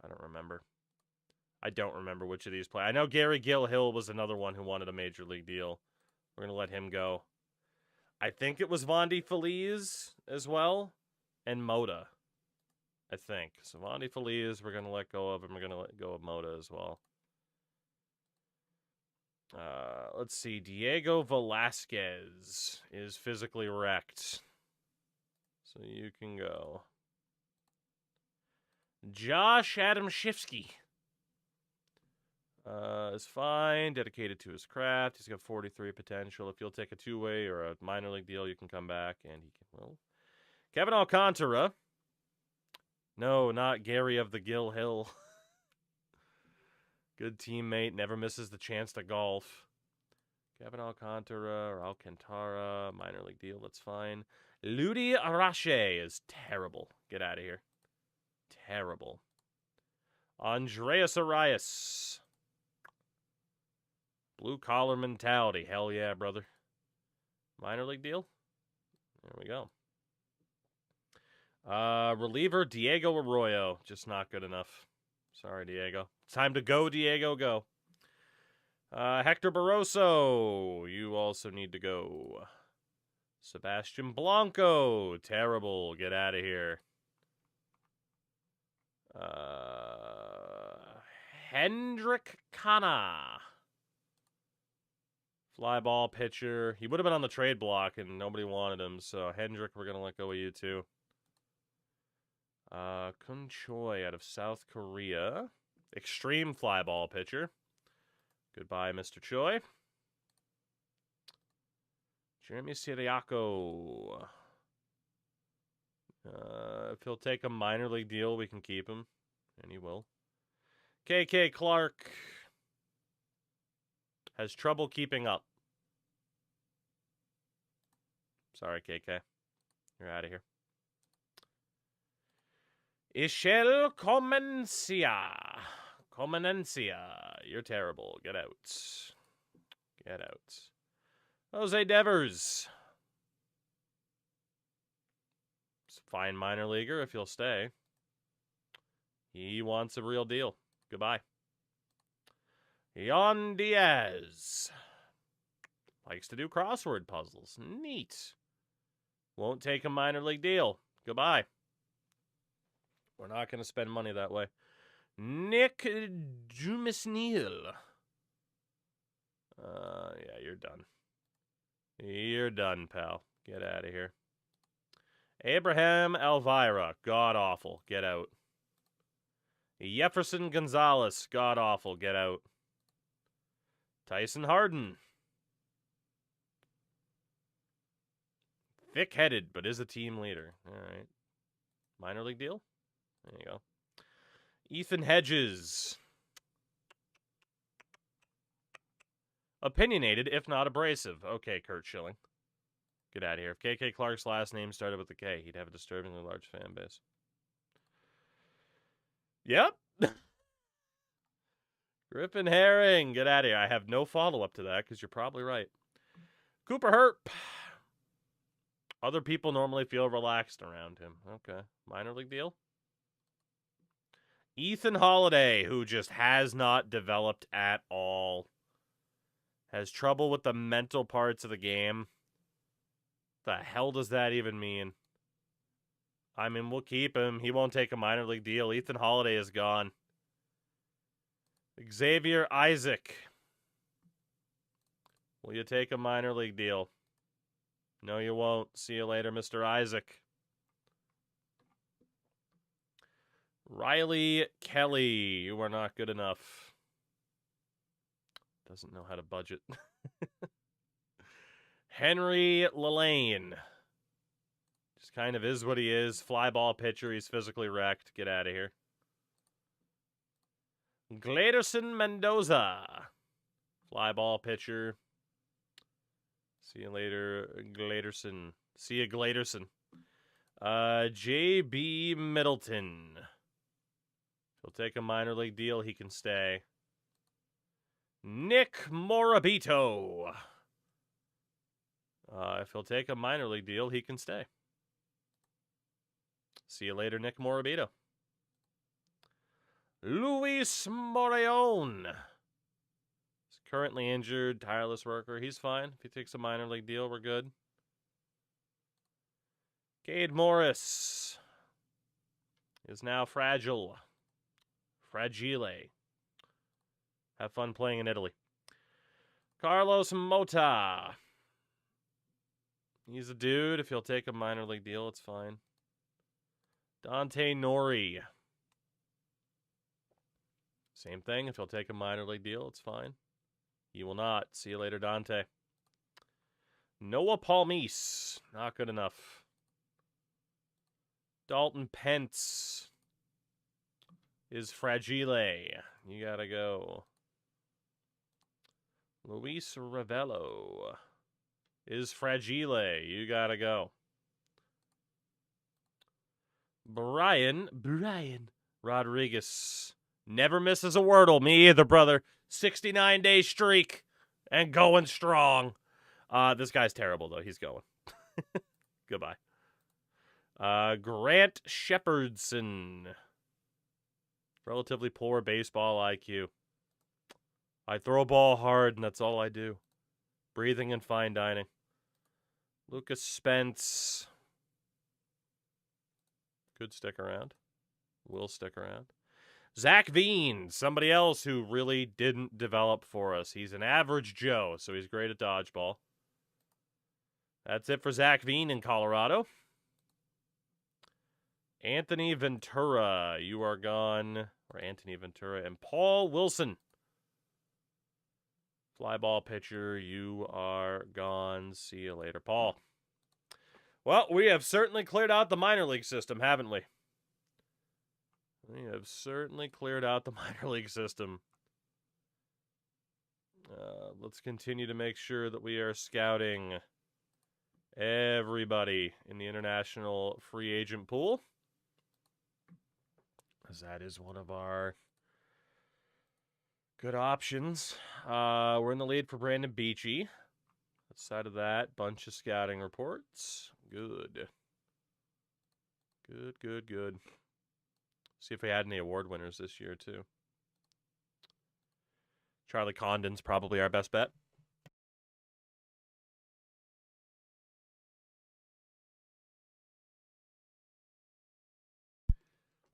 S3: I don't remember. I don't remember which of these play. I know Gary Gilhill was another one who wanted a major league deal. We're going to let him go. I think it was Vondi Feliz as well. And Mota, I think. So Vondi Feliz, we're going to let go of, and we're going to let go of Mota as well. Let's see. Diego Velasquez is physically wrecked. So you can go. Josh Adamshifsky. Is fine, dedicated to his craft. He's got 43 potential. If you'll take a two-way or a minor league deal, you can come back, and he can, well. Kevin Alcantara. No, not Gary of the Gill Hill. Good teammate, never misses the chance to golf. Kevin Alcantara or Alcantara, minor league deal, that's fine. Ludi Arache is terrible. Get out of here. Terrible. Andreas Arias. Blue collar mentality. Hell yeah, brother. Minor league deal? There we go. Reliever Diego Arroyo. Just not good enough. Sorry, Diego. It's time to go, Diego. Go. Hector Barroso. You also need to go. Sebastian Blanco. Terrible. Get out of here. Hendrik Kana. Fly ball pitcher. He would have been on the trade block, and nobody wanted him. So, Hendrick, we're going to let go of you, too. Kun Choi out of South Korea. Extreme fly ball pitcher. Goodbye, Mr. Choi. Jeremy Siriaco. If he'll take a minor league deal, we can keep him. And he will. KK Clark. Has trouble keeping up. Sorry, KK. You're out of here. Ishel Comenencia. You're terrible. Get out. Get out. Jose Devers. Fine minor leaguer if he'll stay. He wants a real deal. Goodbye. Yon Diaz. Likes to do crossword puzzles. Neat. Won't take a minor league deal. Goodbye. We're not going to spend money that way. Nick Jumisneal. Yeah, you're done. You're done, pal. Get out of here. Abraham Elvira. God-awful. Get out. Jefferson Gonzalez. God-awful. Get out. Tyson Harden. Thick-headed, but is a team leader. All right. Minor league deal? There you go. Ethan Hedges. Opinionated, if not abrasive. Okay, Kurt Schilling. Get out of here. If KK Clark's last name started with a K, he'd have a disturbingly large fan base. Yep. Griffin Herring. Get out of here. I have no follow-up to that because you're probably right. Cooper Herp. Other people normally feel relaxed around him. Okay. Minor league deal? Ethan Holiday, who just has not developed at all. Has trouble with the mental parts of the game. The hell does that even mean? I mean, we'll keep him. He won't take a minor league deal. Ethan Holiday is gone. Xavier Isaac. Will you take a minor league deal? No, you won't. See you later, Mr. Isaac. Riley Kelly. You are not good enough. Doesn't know how to budget. Henry Lelane. Just kind of is what he is. Fly ball pitcher. He's physically wrecked. Get out of here. Gladerson Mendoza. Fly ball pitcher. See you later, Gladerson. See you, Gladerson. J.B. Middleton. He'll take a minor league deal. He can stay. Nick Morabito. If he'll take a minor league deal, he can stay. See you later, Nick Morabito. Luis Morejon. He's currently injured, tireless worker. He's fine. If he takes a minor league deal, we're good. Cade Morris is now fragile. Fragile. Have fun playing in Italy. Carlos Mota. He's a dude. If he'll take a minor league deal, it's fine. Dante Nori. Same thing. If he'll take a minor league deal, it's fine. He will not. See you later, Dante. Noah Palmise. Not good enough. Dalton Pence is fragile. You gotta go. Luis Ravello is fragile. You gotta go. Brian Rodriguez never misses a Wordle. Me either, brother. 69-day streak and going strong. This guy's terrible, though. He's going. Goodbye. Grant Shepherdson. Relatively poor baseball IQ. I throw a ball hard, and that's all I do. Breathing and fine dining. Lucas Spence. Could stick around. Will stick around. Zach Veen, somebody else who really didn't develop for us. He's an average Joe, so he's great at dodgeball. That's it for Zach Veen in Colorado. Anthony Ventura, you are gone. Or Anthony Ventura and Paul Wilson. Fly ball pitcher, you are gone. See you later, Paul. Well, we have certainly cleared out the minor league system, haven't we? We have certainly cleared out the minor league system. Let's continue to make sure that we are scouting everybody in the international free agent pool, as that is one of our good options. We're in the lead for Brandon Beachy. Outside of that, bunch of scouting reports. Good. Good. See if we had any award winners this year, too. Charlie Condon's probably our best bet.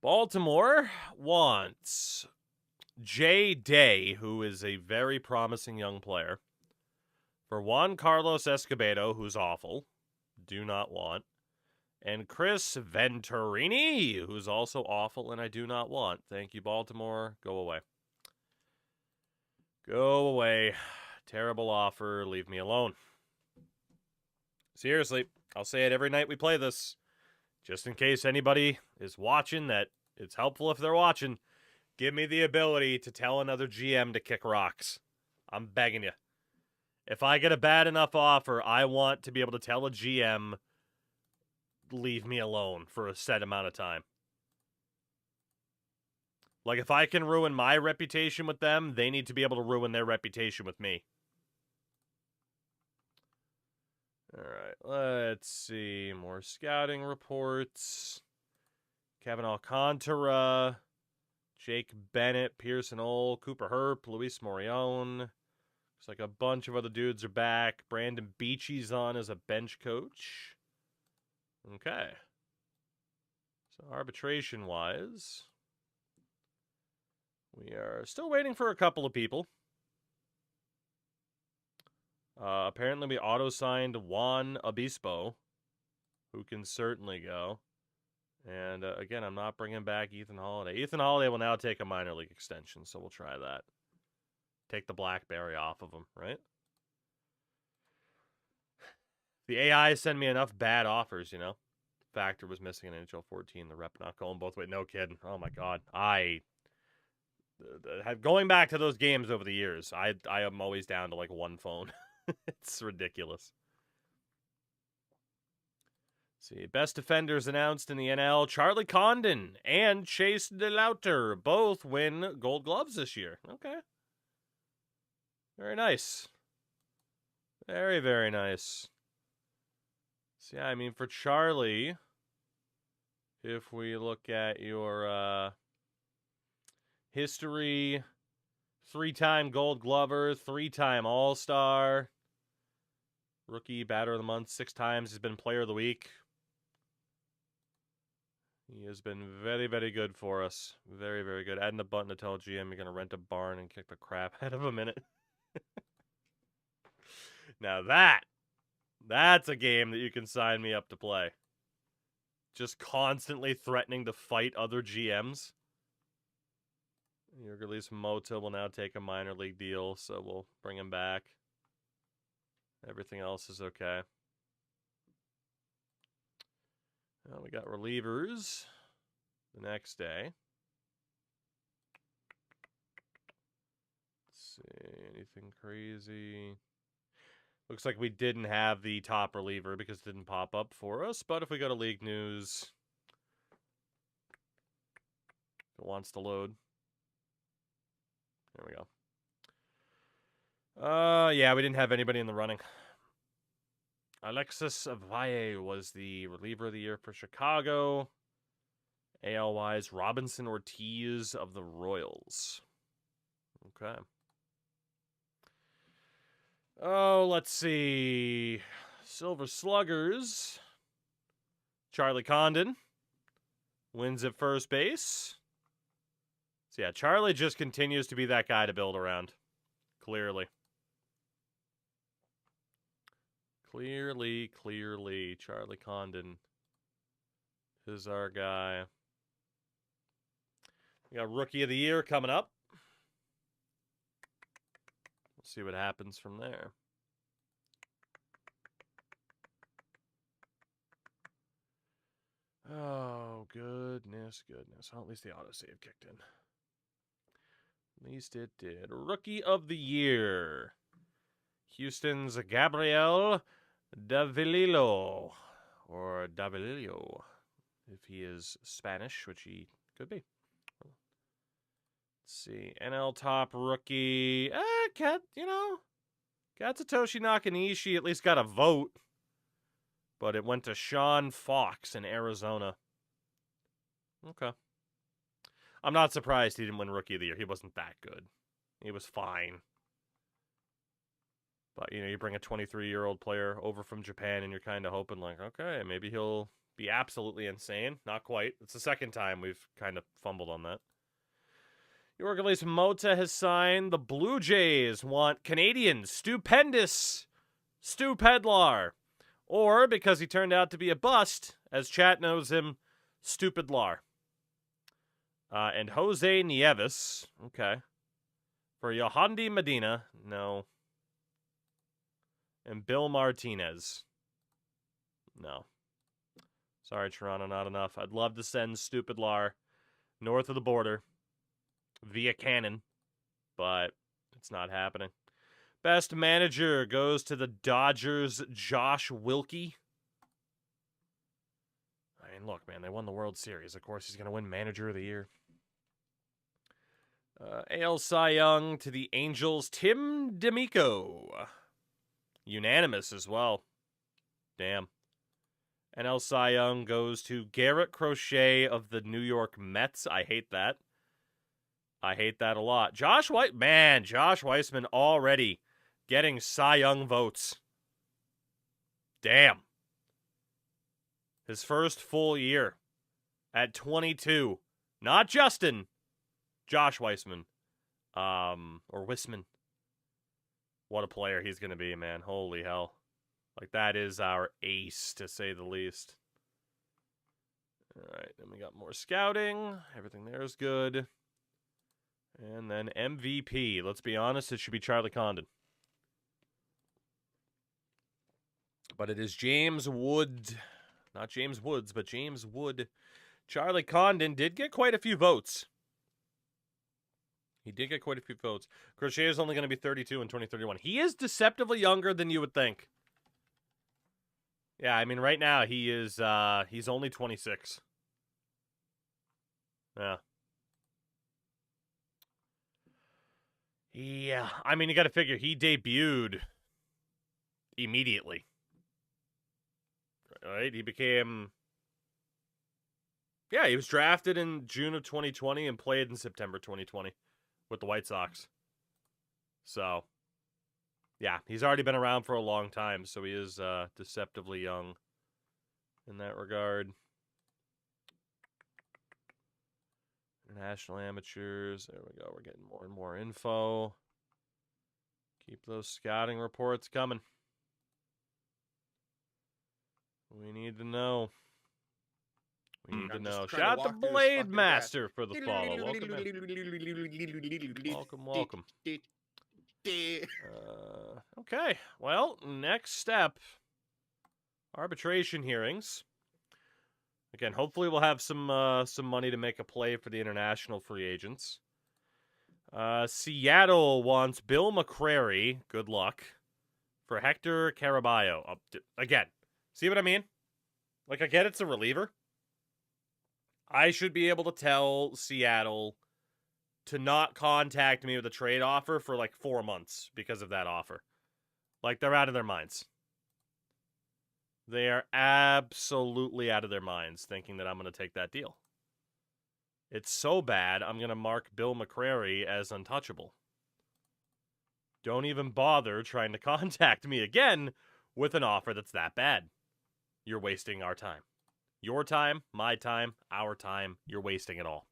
S3: Baltimore wants Jay Day, who is a very promising young player, for Juan Carlos Escobedo, who's awful. Do not want. And Chris Venturini, who's also awful and I do not want. Thank you, Baltimore. Go away. Go away. Terrible offer. Leave me alone. Seriously, I'll say it every night we play this. Just in case anybody is watching, that it's helpful if they're watching. Give me the ability to tell another GM to kick rocks. I'm begging you. If I get a bad enough offer, I want to be able to tell a GM, leave me alone for a set amount of time. Like, if I can ruin my reputation with them, they need to be able to ruin their reputation with me. All right, let's see. More scouting reports. Kevin Alcantara, Jake Bennett, Pearson Ole, Cooper Herp, Luis Morejon. Looks like a bunch of other dudes are back. Brandon Beachy's on as a bench coach. Okay. So arbitration-wise, we are still waiting for a couple of people. Apparently we auto-signed Juan Obispo, who can certainly go. And again, I'm not bringing back Ethan Holiday. Ethan Holiday will now take a minor league extension, so we'll try that. Take the BlackBerry off of him, right? The AI send me enough bad offers, you know? factor was missing in NHL 14. The rep not going both ways. No kidding. Oh my God. Going back to those games over the years, I am always down to like one phone. It's ridiculous. Let's see, best defenders announced in the NL. Charlie Condon and Chase DeLauter both win Gold Gloves this year. Okay. Very nice. Very, very nice. So yeah, I mean, for Charlie, if we look at your history, 3-time Gold Glover, 3-time All-Star, rookie batter of the month 6 times. He's been player of the week. He has been very, very good for us. Very, very good. Adding the button to tell GM you're going to rent a barn and kick the crap out of him in it. Now that's a game that you can sign me up to play. Just constantly threatening to fight other GMs. Yorgos Mota will now take a minor league deal, so we'll bring him back. Everything else is okay. Well, we got relievers the next day. Let's see, anything crazy? Looks like we didn't have the top reliever because it didn't pop up for us. But if we go to league news, it wants to load. There we go. Yeah, we didn't have anybody in the running. Alexis Valle was the reliever of the year for Chicago. AL-wise, Robinson Ortiz of the Royals. Okay. Oh, let's see. Silver Sluggers. Charlie Condon wins at first base. So yeah, Charlie just continues to be that guy to build around. Clearly. Clearly, Charlie Condon is our guy. We got Rookie of the Year coming up. We'll see what happens from there. Oh, goodness. Well, at least the autosave kicked in. At least it did. Rookie of the Year. Houston's Gabriel Davilillo. Or Davilillo, if he is Spanish, which he could be. Let's see. NL top rookie. Katsutoshi Nakanishi at least got a vote. But it went to Sean Fox in Arizona. Okay. I'm not surprised he didn't win Rookie of the Year. He wasn't that good. He was fine. But, you bring a 23-year-old player over from Japan and you're kind of hoping, like, okay, maybe he'll be absolutely insane. Not quite. It's the second time we've kind of fumbled on that. Yorgos Mota has signed. The Blue Jays want Canadian stupendous Stu Pedlar. Or, because he turned out to be a bust, as chat knows him, Stupid Lar. And Jose Nieves. Okay. For Yohandy Medina. No. And Bill Martinez. No. Sorry, Toronto, not enough. I'd love to send Stupid Lar north of the border via cannon, but it's not happening. Best manager goes to the Dodgers' Josh Wilkie. I mean, look, man, they won the World Series. Of course, he's going to win Manager of the Year. AL Cy Young to the Angels' Tim D'Amico. Unanimous as well. Damn. NL Cy Young goes to Garrett Crochet of the New York Mets. I hate that. I hate that a lot. Josh Weissman already getting Cy Young votes. Damn. His first full year at 22. Not Justin. Josh Weissman. Or Weissman. What a player he's going to be, man. Holy hell. Like, that is our ace, to say the least. All right, then we got more scouting. Everything there is good. And then MVP. Let's be honest, it should be Charlie Condon. But it is James Wood. Not James Woods, but James Wood. Charlie Condon did get quite a few votes. He did get quite a few votes. Crochet is only going to be 32 in 2031. He is deceptively younger than you would think. Yeah, I mean, right now he is, he's only 26. Yeah. Yeah, I mean, you got to figure he debuted immediately. Right? He became... Yeah, he was drafted in June of 2020 and played in September 2020 with the White Sox. So, yeah, he's already been around for a long time, so he is deceptively young in that regard. International amateurs. There we go. We're getting more and more info. Keep those scouting reports coming. We need to know. We need to know. Shout out to Blade Master for the follow. Welcome in. Welcome. Okay. Well, next step. Arbitration hearings. Again, hopefully we'll have some money to make a play for the international free agents. Seattle wants Bill McCrary. Good luck. For Hector Caraballo. Again, see what I mean? Like, I get it's a reliever. I should be able to tell Seattle to not contact me with a trade offer for like 4 months because of that offer. Like, they're out of their minds. They are absolutely out of their minds thinking that I'm going to take that deal. It's so bad, I'm going to mark Bill McCrary as untouchable. Don't even bother trying to contact me again with an offer that's that bad. You're wasting our time. Your time, my time, our time. You're wasting it all.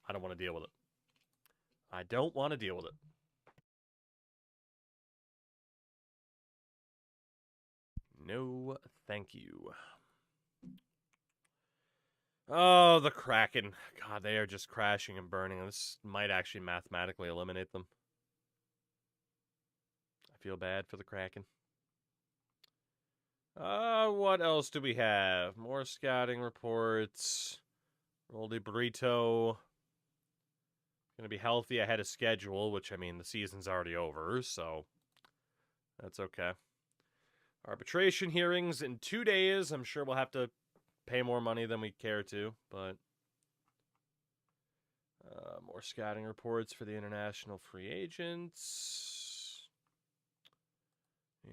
S3: I don't want to deal with it. I don't want to deal with it. No, thank you. Oh, the Kraken. God, they are just crashing and burning. This might actually mathematically eliminate them. I feel bad for the Kraken. What else do we have? More scouting reports. Roldy Burrito. Going to be healthy ahead of schedule, which, I mean, the season's already over, so that's okay. Arbitration hearings in 2 days. I'm sure we'll have to pay more money than we care to, but more scouting reports for the international free agents.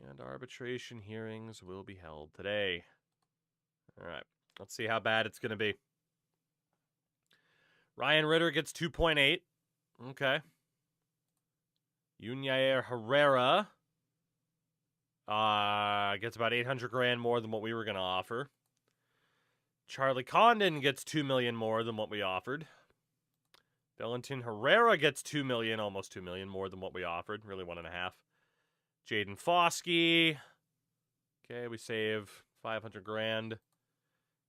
S3: And arbitration hearings will be held today. All right, let's see how bad it's going to be. Ryan Ritter gets 2.8. Okay. Yunier Herrera gets about $800,000 more than what we were going to offer. Charlie Condon gets $2 million more than what we offered. Valentin Herrera gets $2 million, almost $2 million more than what we offered. Really $1.5 million. Jaden Foskey. Okay, we save $500,000.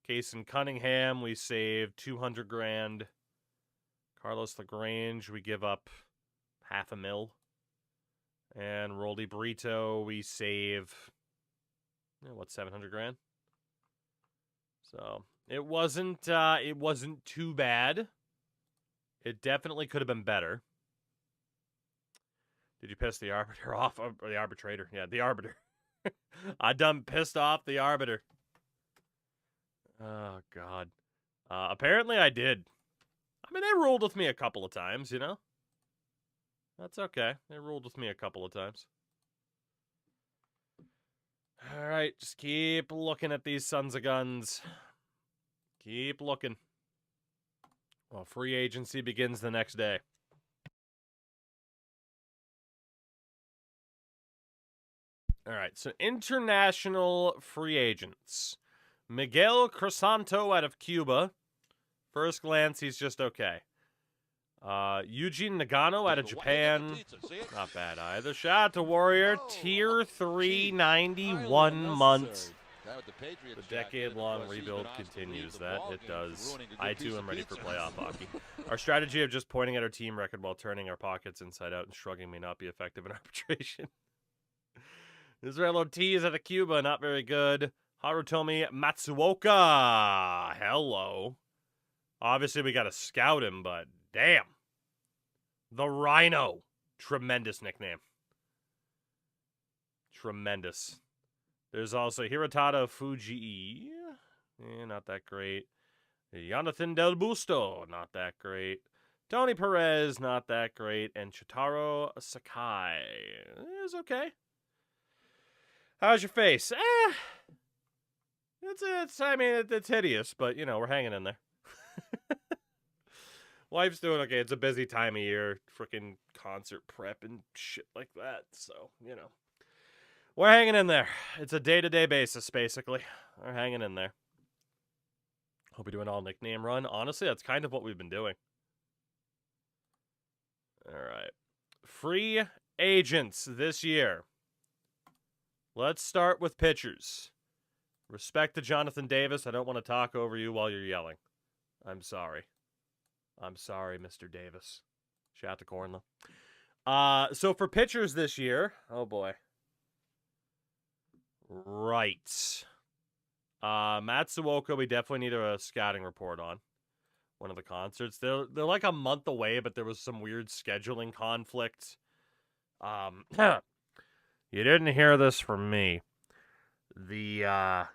S3: Kason Cunningham, we save $200,000. Carlos LaGrange, we give up $500,000. And Roldy Burrito, we save, $700,000. So it wasn't too bad. It definitely could have been better. Did you piss the arbiter off? Or the arbitrator? Yeah, the arbiter. I done pissed off the arbiter. Oh, God. Apparently I did. I mean, they ruled with me a couple of times, you know? That's okay. They ruled with me a couple of times. All right, just keep looking at these sons of guns. Keep looking. Well, free agency begins the next day. All right, so international free agents. Miguel Crisanto out of Cuba. First glance, he's just okay. Eugene Nagano out of Japan. Not bad either. Shout out to Warrior. Tier 3, 91 months. The decade-long rebuild continues. That it does. I, too, am ready for playoff hockey. Our strategy of just pointing at our team record while turning our pockets inside out and shrugging may not be effective in arbitration. Israel Ortiz out of Cuba, not very good. Harutomi Matsuoka. Hello. Obviously, we got to scout him, but damn. The Rhino. Tremendous nickname. Tremendous. There's also Hirotada Fuji. Not that great. Jonathan Del Busto. Not that great. Tony Perez. Not that great. And Chitaro Sakai. Is okay. How's your face? It's hideous, but, you know, we're hanging in there. Life's doing okay. It's a busy time of year. Freaking concert prep and shit like that. So, you know. We're hanging in there. It's a day-to-day basis, basically. We're hanging in there. Hope we do an all-nickname run. Honestly, that's kind of what we've been doing. All right. Free agents this year. Let's start with pitchers. Respect to Jonathan Davis. I don't want to talk over you while you're yelling. I'm sorry. I'm sorry, Mr. Davis. Shout out to Corn, though. So for pitchers this year, oh boy. Right. Matsuoka, we definitely need a scouting report on. One of the concerts. They're like a month away, but there was some weird scheduling conflict. You didn't hear this from me. The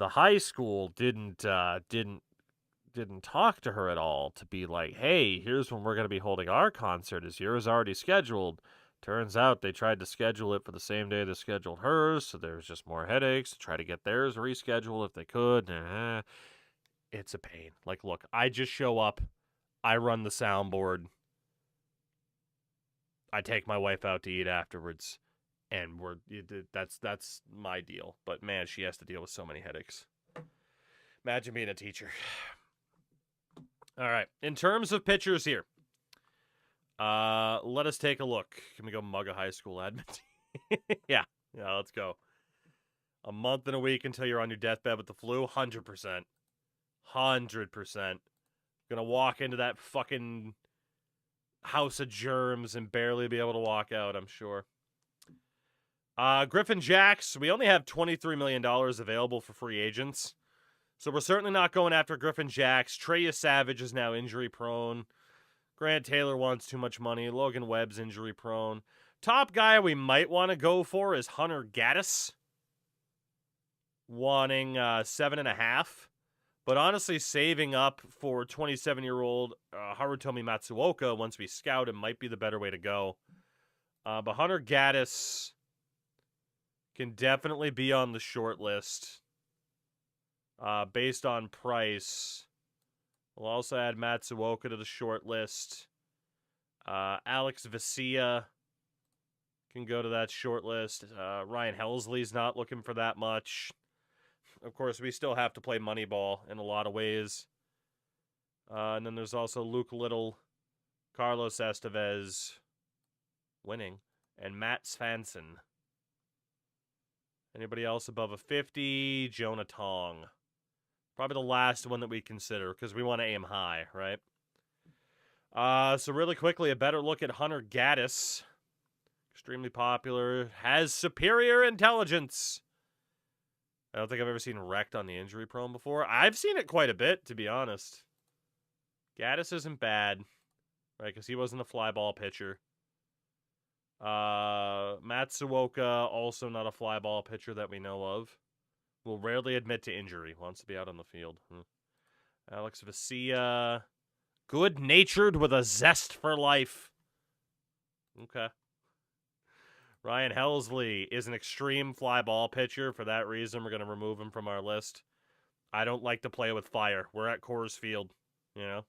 S3: high school didn't talk to her at all to be like, hey, here's when we're going to be holding our concert. Is yours already scheduled? Turns out they tried to schedule it for the same day they scheduled hers, so there's just more headaches to try to get theirs rescheduled if they could. It's a pain. Like, look, I just show up, I run the soundboard, I take my wife out to eat afterwards, and that's my deal. But man, she has to deal with so many headaches. Imagine being a teacher. All right. In terms of pitchers here, let us take a look. Can we go mug a high school admin? Yeah, let's go. A month and a week until you're on your deathbed with the flu? 100%. 100%. Gonna walk into that fucking house of germs and barely be able to walk out, I'm sure. Griffin Jacks, we only have $23 million available for free agents. So we're certainly not going after Griffin Jacks. Treya Savage is now injury prone. Grant Taylor wants too much money. Logan Webb's injury prone. Top guy we might want to go for is Hunter Gaddis. Wanting 7.5. But honestly, saving up for 27-year-old Harutomi Matsuoka once we scout him might be the better way to go. But Hunter Gaddis can definitely be on the short list. Based on price. We'll also add Matsuoka to the short list. Alex Vesia can go to that short list. Ryan Helsley's not looking for that much. Of course, we still have to play Moneyball in a lot of ways. And then there's also Luke Little, Carlos Estevez winning, and Matt Svanson. Anybody else above a 50? Jonah Tong. Probably the last one that we consider, because we want to aim high, right? So really quickly, a better look at Hunter Gaddis. Extremely popular. Has superior intelligence. I don't think I've ever seen wrecked on the injury prone before. I've seen it quite a bit, to be honest. Gaddis isn't bad, right? Because he wasn't a fly ball pitcher. Matsuoka, also not a fly ball pitcher that we know of. Will rarely admit to injury. Wants to be out on the field. Alex Vesia. Good-natured with a zest for life. Okay. Ryan Helsley is an extreme fly ball pitcher. For that reason, we're going to remove him from our list. I don't like to play with fire. We're at Coors Field, you know.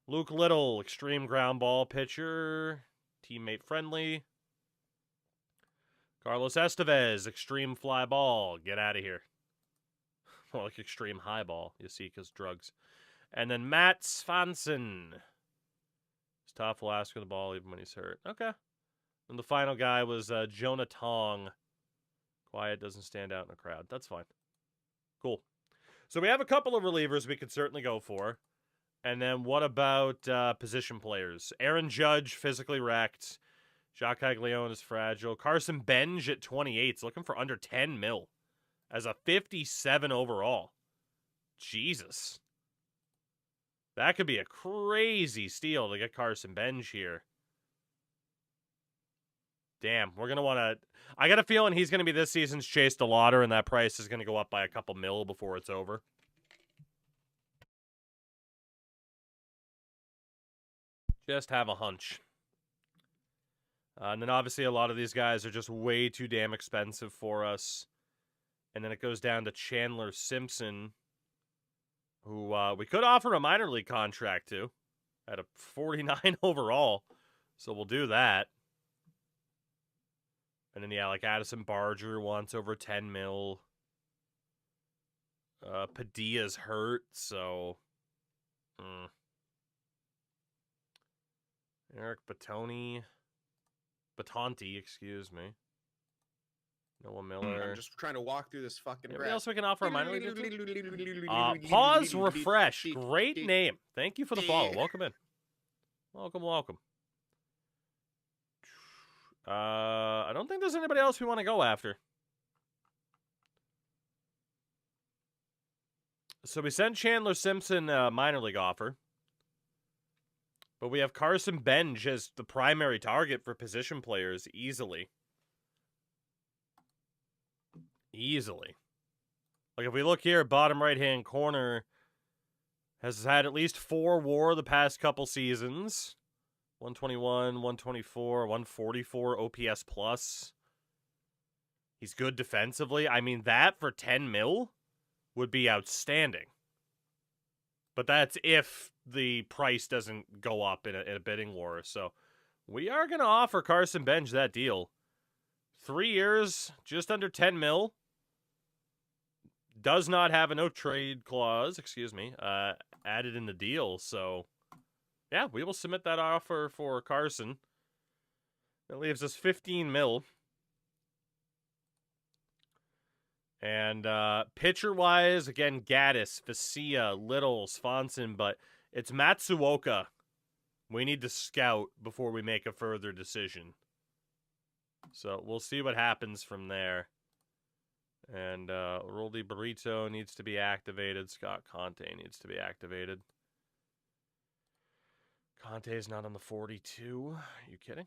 S3: Luke Little, extreme ground ball pitcher. Teammate friendly. Carlos Estevez, extreme fly ball. Get out of here. More like extreme high ball, you see, because drugs. And then Matt Svanson. It's tough. We'll ask for the ball even when he's hurt. Okay. And the final guy was Jonah Tong. Quiet, doesn't stand out in a crowd. That's fine. Cool. So we have a couple of relievers we could certainly go for. And then what about position players? Aaron Judge, physically wrecked. Jacques Caglione is fragile. Carson Benj at 28 is looking for under 10 mil as a 57 overall. Jesus. That could be a crazy steal to get Carson Bench here. Damn, we're going to want to... I got a feeling he's going to be this season's Chase DeLauder, and that price is going to go up by a couple mil before it's over. Just have a hunch. And then obviously a lot of these guys are just way too damn expensive for us. And then it goes down to Chandler Simpson, who we could offer a minor league contract to at a 49 overall. So we'll do that. And then, yeah, like Addison Barger wants over 10 mil. Padilla's hurt, so... Eric Batonti, excuse me. Noah Miller.
S4: I'm just trying to walk through this fucking
S3: Anybody
S4: graph.
S3: else we can offer a minor league? Pause Refresh. Great name. Thank you for the follow. Welcome in. Welcome. I don't think there's anybody else we want to go after. So we sent Chandler Simpson a minor league offer. But we have Carson Bench as the primary target for position players easily. Like if we look here, bottom right-hand corner has had at least 4 WAR the past couple seasons. 121, 124, 144 OPS plus. He's good defensively. I mean, that for 10 mil would be outstanding. But that's if the price doesn't go up in a bidding war. So we are going to offer Carson Bench that deal. 3 years, just under 10 mil. Does not have a no trade clause, added in the deal. So, yeah, we will submit that offer for Carson. That leaves us 15 mil. And pitcher-wise, again, Gaddis, Faccia, Little, Swanson, but it's Matsuoka we need to scout before we make a further decision. So we'll see what happens from there. And Roldy Burrito needs to be activated. Scott Conte needs to be activated. Conte's not on the 42. Are you kidding?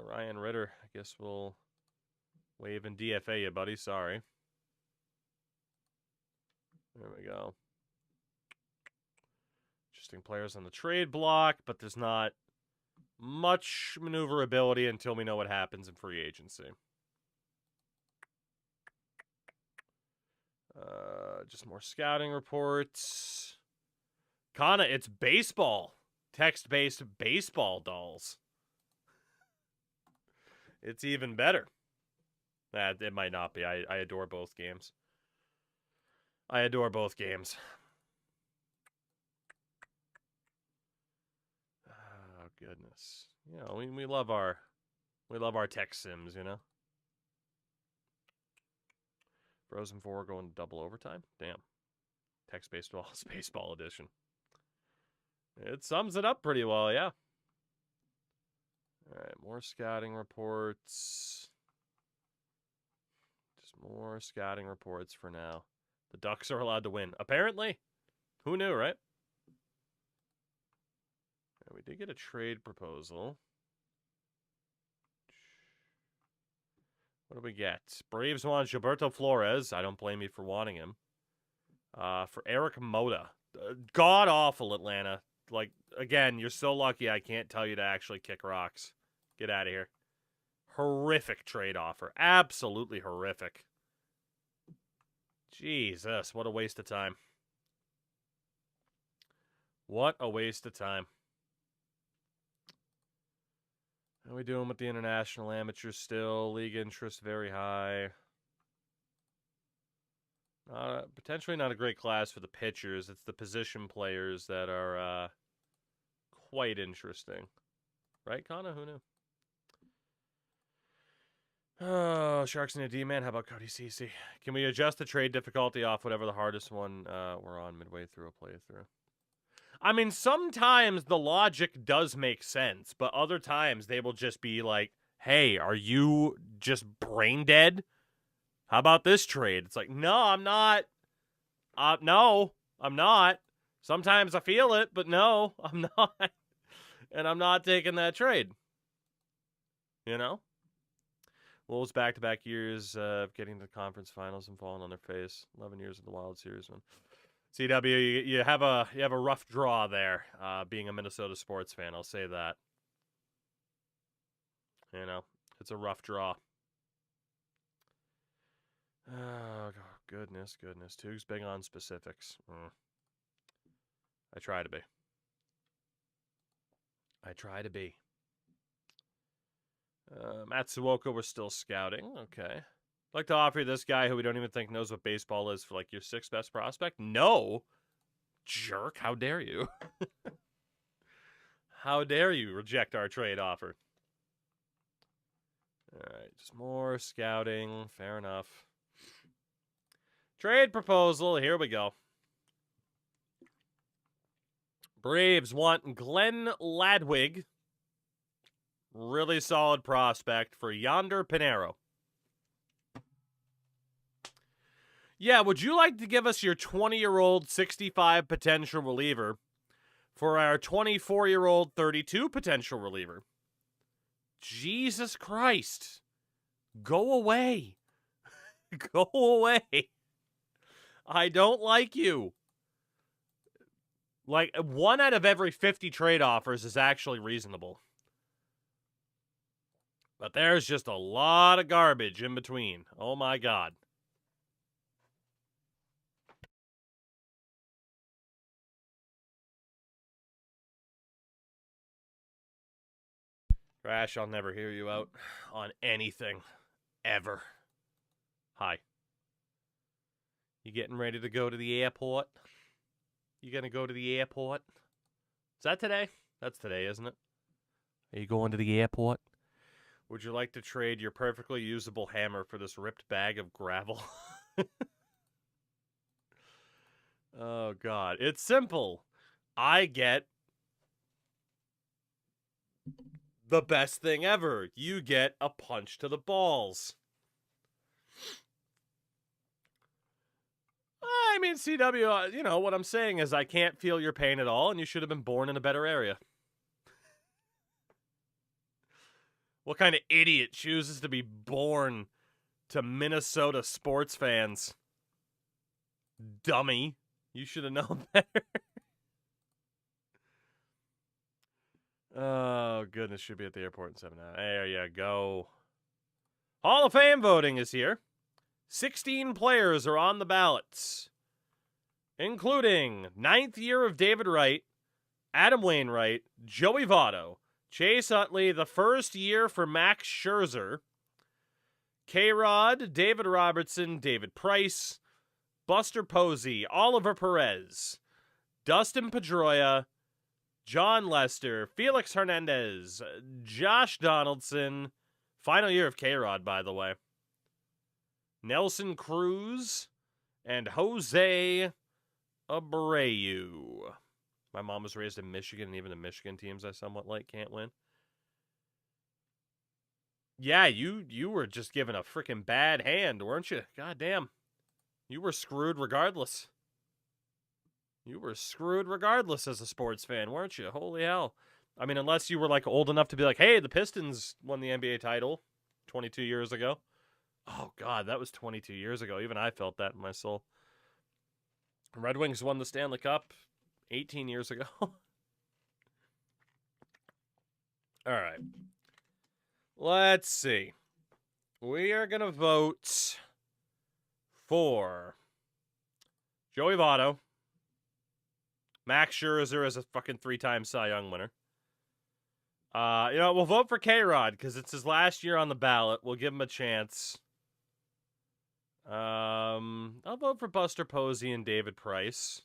S3: Ryan Ritter, I guess we'll waive and DFA you, buddy. Sorry. There we go. Interesting players on the trade block, but there's not much maneuverability until we know what happens in free agency. Just more scouting reports. Kana, it's baseball. Text-based baseball dolls. It's even better. It might not be. I adore both games. Oh, goodness. You know, we love our tech sims, you know. Frozen 4 going to double overtime. Damn. Text-based baseball edition. It sums it up pretty well, yeah. All right, more scouting reports. Just more scouting reports for now. The Ducks are allowed to win. Apparently. Who knew, right? We did get a trade proposal. What do we get? Braves want Gilberto Flores. I don't blame you for wanting him. For Eric Moda. God-awful, Atlanta. Like, again, you're so lucky I can't tell you to actually kick rocks. Get out of here. Horrific trade offer. Absolutely horrific. Jesus, what a waste of time. What a waste of time. How are we doing with the international amateurs still? League interest very high. Potentially not a great class for the pitchers. It's the position players that are quite interesting. Right, Kana? Who knew? Oh, Sharks need a D-man. How about Cody Cece? Can we adjust the trade difficulty off whatever the hardest one we're on midway through a playthrough? I mean, sometimes the logic does make sense, but other times they will just be like, hey, are you just brain dead? How about this trade? It's like, no, I'm not. No, I'm not. Sometimes I feel it, but no, I'm not. And I'm not taking that trade. You know? Wolves back-to-back years of getting to the conference finals and falling on their face. 11 years of the Wild Series, man. CW, you have a rough draw there, being a Minnesota sports fan. I'll say that. You know, it's a rough draw. Oh, goodness. Two's big on specifics. I try to be. Matsuoka, we're still scouting. Okay. I'd like to offer you this guy who we don't even think knows what baseball is for, like, your 6th best prospect. No. Jerk. How dare you? How dare you reject our trade offer? All right. Just more scouting. Fair enough. Trade proposal. Here we go. Braves want Glenn Ladwig. Really solid prospect for Yonder Pinero. Yeah, would you like to give us your 20-year-old 65 potential reliever for our 24-year-old 32 potential reliever? Jesus Christ. Go away. Go away. I don't like you. Like, 1 out of every 50 trade offers is actually reasonable. But there's just a lot of garbage in between. Oh my God. Crash, I'll never hear you out on anything. Ever. Hi. You getting ready to go to the airport? You gonna go to the airport? Is that today? That's today, isn't it? Are you going to the airport? Would you like to trade your perfectly usable hammer for this ripped bag of gravel? Oh, God. It's simple. I get the best thing ever. You get a punch to the balls. I mean, CW, you know, what I'm saying is I can't feel your pain at all, and you should have been born in a better area. What kind of idiot chooses to be born to Minnesota sports fans? Dummy. You should have known better. Oh, goodness. Should be at the airport in 7 hours. There you go. Hall of Fame voting is here. 16 players are on the ballots, including 9th year of David Wright, Adam Wainwright, Joey Votto, Chase Utley, the first year for Max Scherzer, K-Rod, David Robertson, David Price, Buster Posey, Oliver Perez, Dustin Pedroia, John Lester, Felix Hernandez, Josh Donaldson, final year of K-Rod, by the way, Nelson Cruz, and Jose Abreu. My mom was raised in Michigan, and even the Michigan teams I somewhat like can't win. Yeah, you were just given a freaking bad hand, weren't you? God damn. You were screwed regardless. You were screwed regardless as a sports fan, weren't you? Holy hell. I mean, unless you were like old enough to be like, hey, the Pistons won the NBA title 22 years ago. Oh, God, that was 22 years ago. Even I felt that in my soul. Red Wings won the Stanley Cup 18 years ago. All right. Let's see. We are going to vote for Joey Votto, Max Scherzer as a fucking 3-time Cy Young winner. You know, we'll vote for K-Rod because it's his last year on the ballot. We'll give him a chance. I'll vote for Buster Posey and David Price.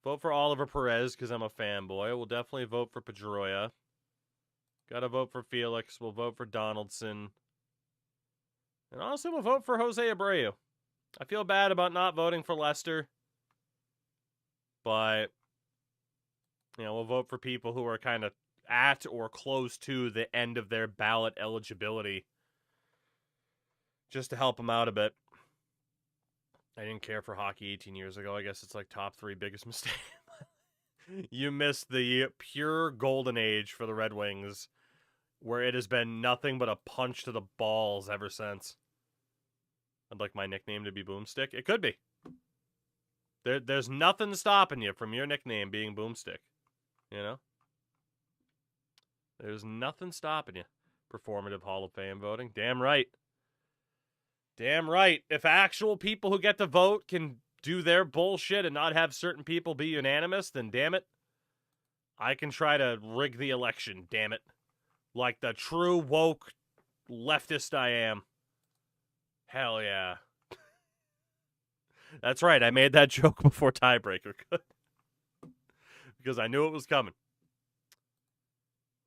S3: Vote for Oliver Perez because I'm a fanboy. We'll definitely vote for Pedroia. Gotta vote for Felix. We'll vote for Donaldson. And honestly, we'll vote for Jose Abreu. I feel bad about not voting for Lester. But, you know, we'll vote for people who are kind of at or close to the end of their ballot eligibility, just to help them out a bit. I didn't care for hockey 18 years ago. I guess it's like top 3 biggest mistake. You missed the pure golden age for the Red Wings, where it has been nothing but a punch to the balls ever since. I'd like my nickname to be Boomstick. It could be. There's nothing stopping you from your nickname being Boomstick. You know? There's nothing stopping you. Performative Hall of Fame voting. Damn right. Damn right. If actual people who get to vote can do their bullshit and not have certain people be unanimous, then damn it, I can try to rig the election, damn it. Like the true woke leftist I am. Hell yeah. That's right, I made that joke before tiebreaker. Because I knew it was coming.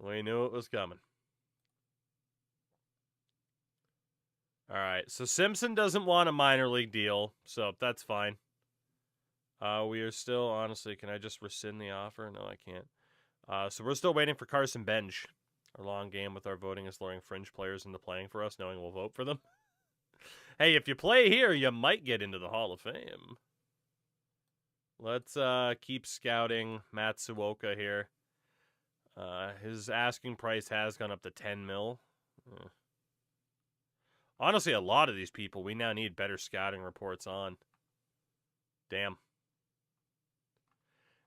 S3: We knew it was coming. All right, so Simpson doesn't want a minor league deal, so that's fine. We are still, honestly, can I just rescind the offer? No, I can't. So we're still waiting for Carson Bench. Our long game with our voting is luring fringe players into playing for us, knowing we'll vote for them. Hey, if you play here, you might get into the Hall of Fame. Let's keep scouting Matsuoka here. His asking price has gone up to 10 mil. Honestly, a lot of these people, we now need better scouting reports on. Damn.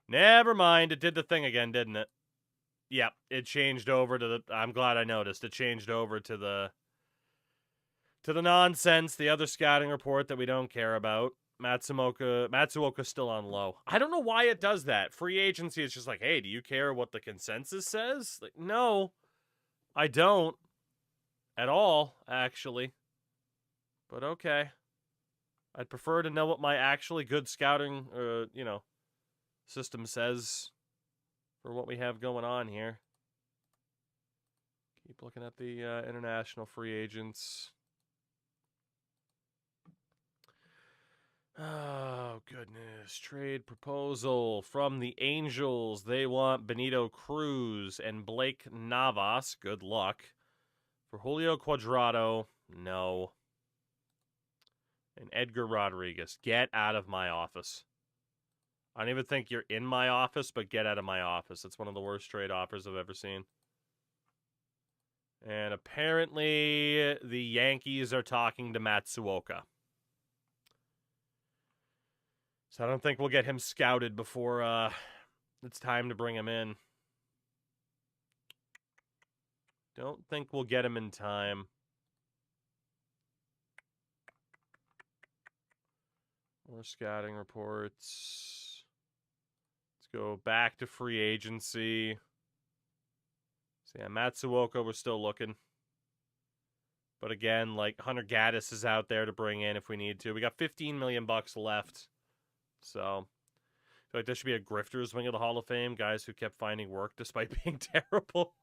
S3: Never mind, it did the thing again, didn't it? Yep, it changed over to the... I'm glad I noticed. It changed over to the nonsense, the other scouting report that we don't care about. Matsuoka's still on low. I don't know why it does that. Free agency is just like, hey, do you care what the consensus says? Like, no, I don't. At all, actually. But okay. I'd prefer to know what my actually good scouting, system says for what we have going on here. Keep looking at the international free agents. Oh, goodness. Trade proposal from the Angels. They want Benito Cruz and Blake Navas. Good luck. For Julio Cuadrado, no. And Edgar Rodriguez. Get out of my office. I don't even think you're in my office, but get out of my office. It's one of the worst trade offers I've ever seen. And apparently the Yankees are talking to Matsuoka. So I don't think we'll get him scouted before it's time to bring him in. Don't think we'll get him in time. More scouting reports. Let's go back to free agency. So yeah, Matsuoka, we're still looking. But again, like Hunter Gaddis is out there to bring in if we need to. We got $15 million left. So I feel like there should be a grifters wing of the Hall of Fame. Guys who kept finding work despite being terrible.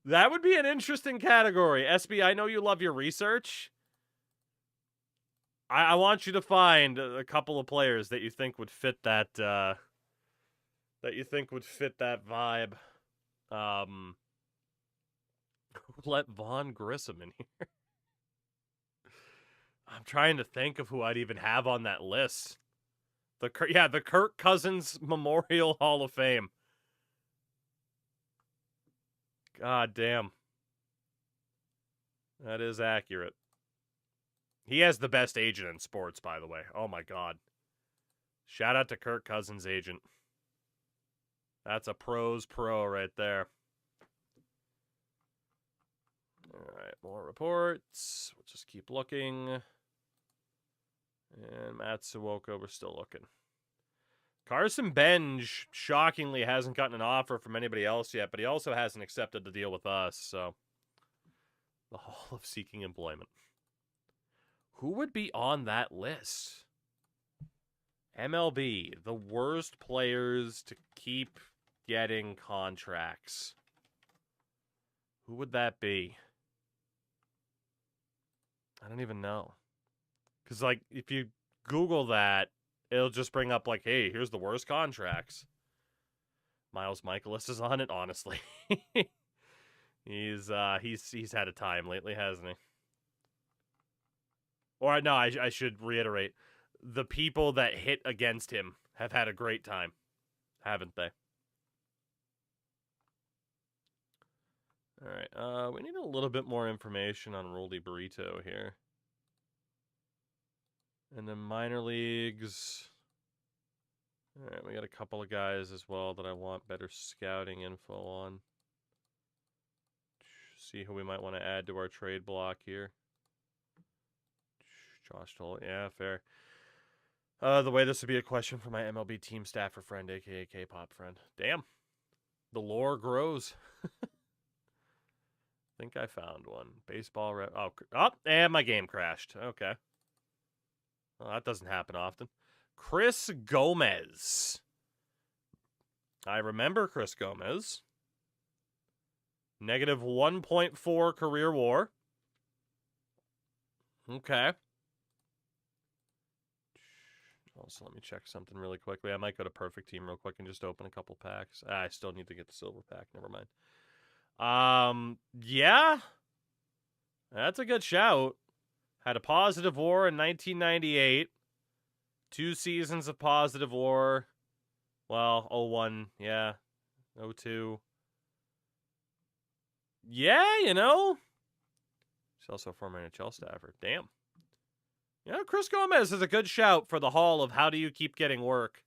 S3: That would be an interesting category. SB, I know you love your research. I want you to find a couple of players that you think would fit that vibe. Let Vaughn Grissom in here. I'm trying to think of who I'd even have on that list. The Kirk Cousins Memorial Hall of Fame. God damn. That is accurate. He has the best agent in sports, by the way. Oh my God. Shout out to Kirk Cousins' agent. That's a pro's pro right there. All right, more reports. We'll just keep looking. And Matsuoka, we're still looking. Carson Benj, shockingly, hasn't gotten an offer from anybody else yet, but he also hasn't accepted the deal with us, so. The Hall of Seeking Employment. Who would be on that list? MLB, the worst players to keep getting contracts. Who would that be? I don't even know. Because, like, if you Google that, it'll just bring up, like, hey, here's the worst contracts. Miles Michaelis is on it, honestly. He's had a time lately, hasn't he? Or no, I should reiterate. The people that hit against him have had a great time, haven't they? All right, we need a little bit more information on Roldy Burrito here. And then minor leagues. All right, we got a couple of guys as well that I want better scouting info on. See who we might want to add to our trade block here. Josh Toll, yeah, fair. The way this would be a question for my MLB team staffer friend, aka K-pop friend. Damn, the lore grows. Think I found one. Baseball rep. Oh, and my game crashed. Okay. Well, that doesn't happen often. Chris Gomez. I remember Chris Gomez. Negative 1.4 career WAR. Okay. Also, let me check something really quickly. I might go to Perfect Team real quick and just open a couple packs. I still need to get the silver pack. Never mind. Yeah. That's a good shout. Had a positive WAR in 1998. 2 seasons of positive WAR. Well, 01, yeah. 02. Yeah, you know. He's also a former NHL staffer. Damn. Yeah, Chris Gomez is a good shout for the Hall of How Do You Keep Getting Work.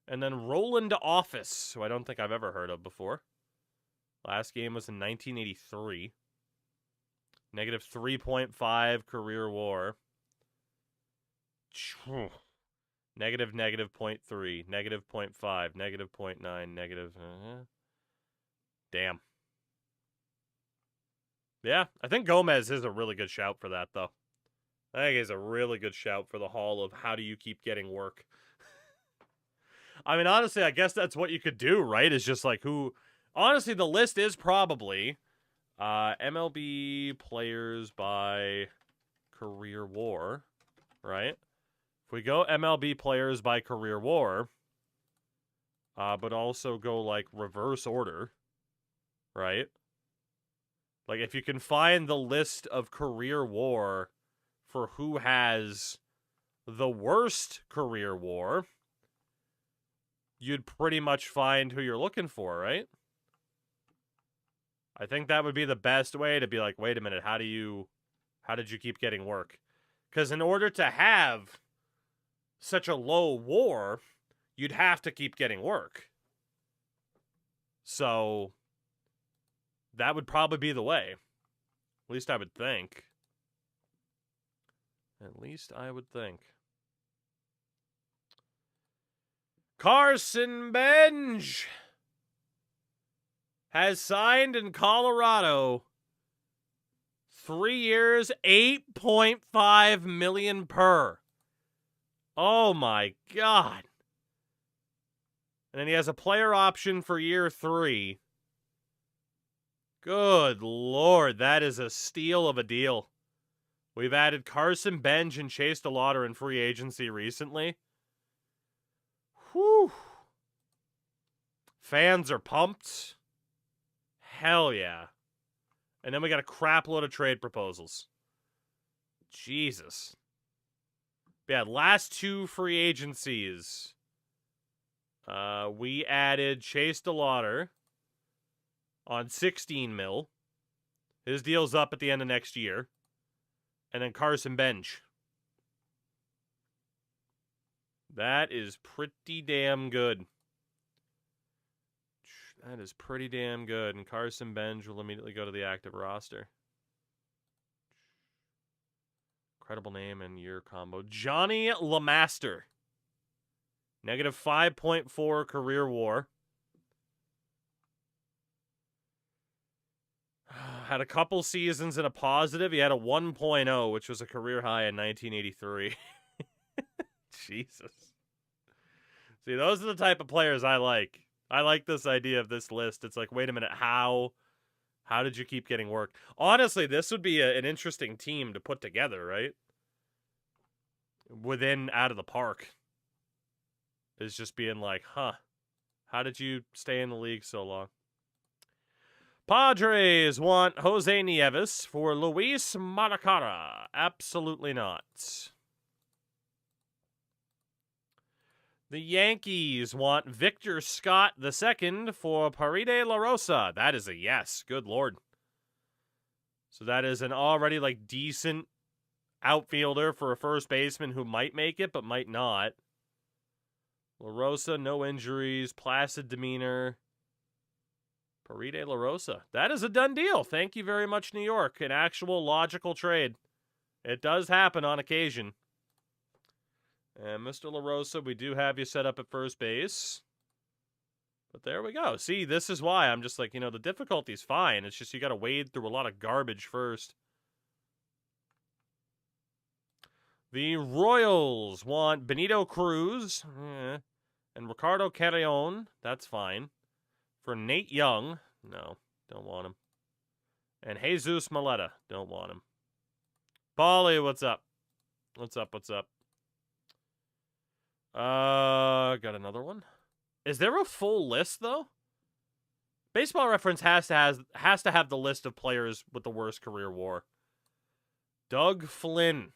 S3: And then Roland Office, who I don't think I've ever heard of before. Last game was in 1983. Negative 3.5 career WAR. Negative 0.3, negative 0.5, negative 0.9, negative... Damn. Yeah, I think Gomez is a really good shout for that, though. I think he's a really good shout for the Hall of How Do You Keep Getting Work. I mean, honestly, I guess that's what you could do, right? Is just like who... Honestly, the list is probably MLB players by career WAR, right? If we go MLB players by career WAR, but also go like reverse order, right? Like if you can find the list of career WAR for who has the worst career WAR, you'd pretty much find who you're looking for, right? I think that would be the best way to be like, wait a minute, how did you keep getting work? Because in order to have such a low WAR, you'd have to keep getting work. So that would probably be the way. At least I would think. At least I would think. Carson Benj has signed in Colorado 3 years, $8.5 million per. Oh my God. And then he has a player option for year 3. Good Lord, that is a steal of a deal. We've added Carson Benj and Chase DeLauder in free agency recently. Whew. Fans are pumped. Hell yeah. And then we got a crap load of trade proposals. Jesus. Yeah, last 2 free agencies. We added Chase DeLauder on 16 mil. His deal's up at the end of next year. And then Carson Benj. That is pretty damn good. That is pretty damn good. And Carson Benj will immediately go to the active roster. Incredible name and year combo. Johnny LeMaster. Negative 5.4 career WAR. Had a couple seasons in a positive. He had a 1.0, which was a career high in 1983. Jesus. See, those are the type of players I like. I like this idea of this list. It's like, wait a minute, how did you keep getting work? Honestly, this would be an interesting team to put together, right? Within Out of the Park. Is just being like, huh. How did you stay in the league so long? Padres want Jose Nieves for Luis Maracara. Absolutely not. The Yankees want Victor Scott II for Paride La Rosa. That is a yes. Good Lord. So that is an already like decent outfielder for a first baseman who might make it but might not. La Rosa, no injuries, placid demeanor. Paride La Rosa. That is a done deal. Thank you very much, New York. An actual logical trade. It does happen on occasion. And Mr. La Rosa, we do have you set up at first base. But there we go. See, this is why I'm just like, the difficulty's fine. It's just you got to wade through a lot of garbage first. The Royals want Benito Cruz and Ricardo Carrion. That's fine. For Nate Young, no, don't want him. And Jesus Maleta, don't want him. Paulie, what's up? What's up? Got another one. Is there a full list though? Baseball Reference has to have the list of players with the worst career WAR. Doug Flynn,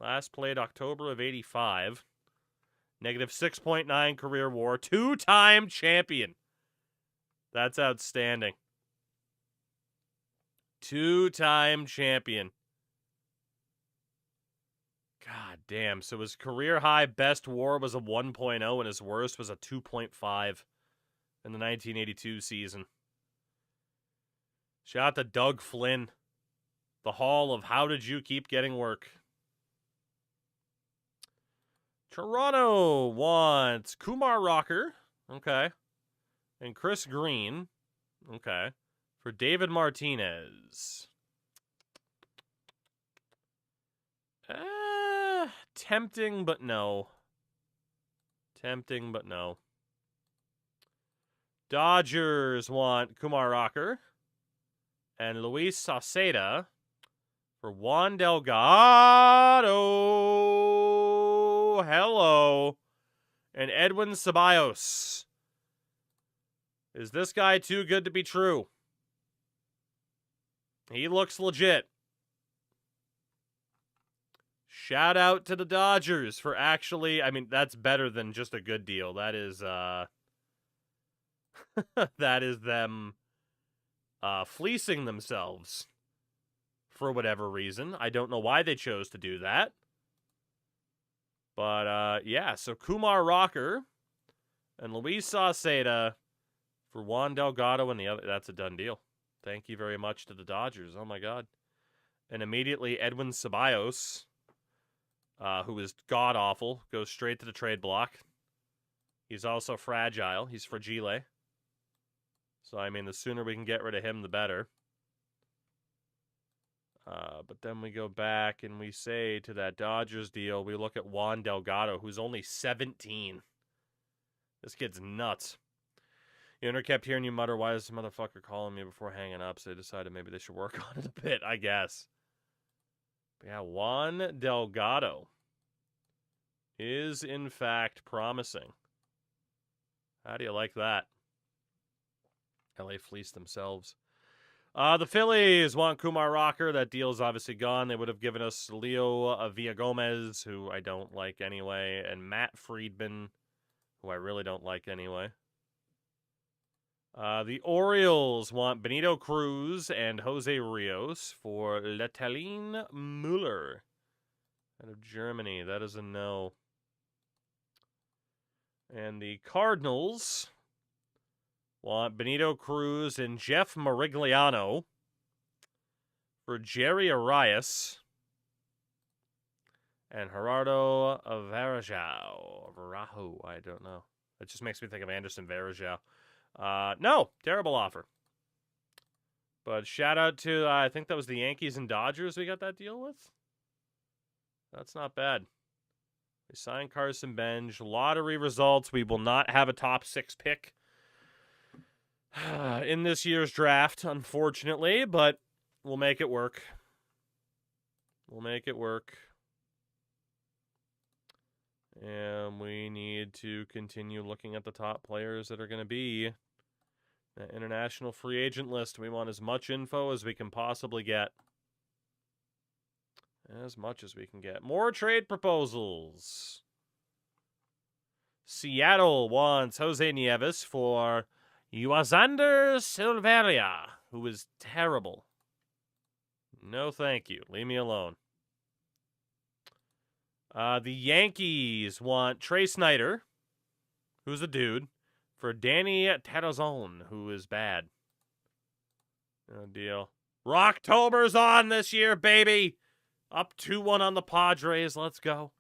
S3: last played October of '85. Negative 6.9 career WAR, 2-time champion. That's outstanding. 2-time champion. God damn. So his career high best WAR was a 1.0 and his worst was a 2.5 in the 1982 season. Shout out to Doug Flynn. The Hall of How Did You Keep Getting Work. Toronto wants Kumar Rocker. Okay. And Chris Green, okay, for David Martinez. Tempting, but no. Dodgers want Kumar Rocker and Luis Sauceda for Juan Delgado. Hello. And Edwin Ceballos. Is this guy too good to be true? He looks legit. Shout out to the Dodgers for actually, that's better than just a good deal. That is, that is them, fleecing themselves for whatever reason. I don't know why they chose to do that. But, yeah, so Kumar Rocker and Luis Sauceda for Juan Delgado and the other. That's a done deal. Thank you very much to the Dodgers. Oh, my God. And immediately Edwin Ceballos, who is god-awful, goes straight to the trade block. He's also fragile. He's fragile. So, the sooner we can get rid of him, the better. But then we go back and we say to that Dodgers deal, we look at Juan Delgado, who's only 17. This kid's nuts. The owner kept hearing you mutter, why is this motherfucker calling me before hanging up? So they decided maybe they should work on it a bit, I guess. But yeah, Juan Delgado is, in fact, promising. How do you like that? LA fleeced themselves. The Phillies want Kumar Rocker. That deal's obviously gone. They would have given us Leo Villagomez, who I don't like anyway, and Matt Friedman, who I really don't like anyway. The Orioles want Benito Cruz and Jose Rios for Letelin Mueller out of Germany. That is a no. And the Cardinals want Benito Cruz and Jeff Marigliano for Jerry Arias and Gerardo Varejao. I don't know. That just makes me think of Anderson Varejao. No, terrible offer. But shout out to, I think that was the Yankees and Dodgers we got that deal with. That's not bad. We signed Carson Benj. Lottery results. We will not have a top 6 pick in this year's draft, unfortunately, but we'll make it work. And we need need to continue looking at the top players that are going to be the international free agent list. We want as much info as we can possibly get. As much as we can get. More trade proposals. Seattle wants Jose Nieves for Yuazander Silveria, who is terrible. No thank you. Leave me alone. The Yankees want Trey Snyder, who's a dude, for Danny Terrazon, who is bad. No deal. Rocktober's on this year, baby! Up 2-1 on the Padres. Let's go.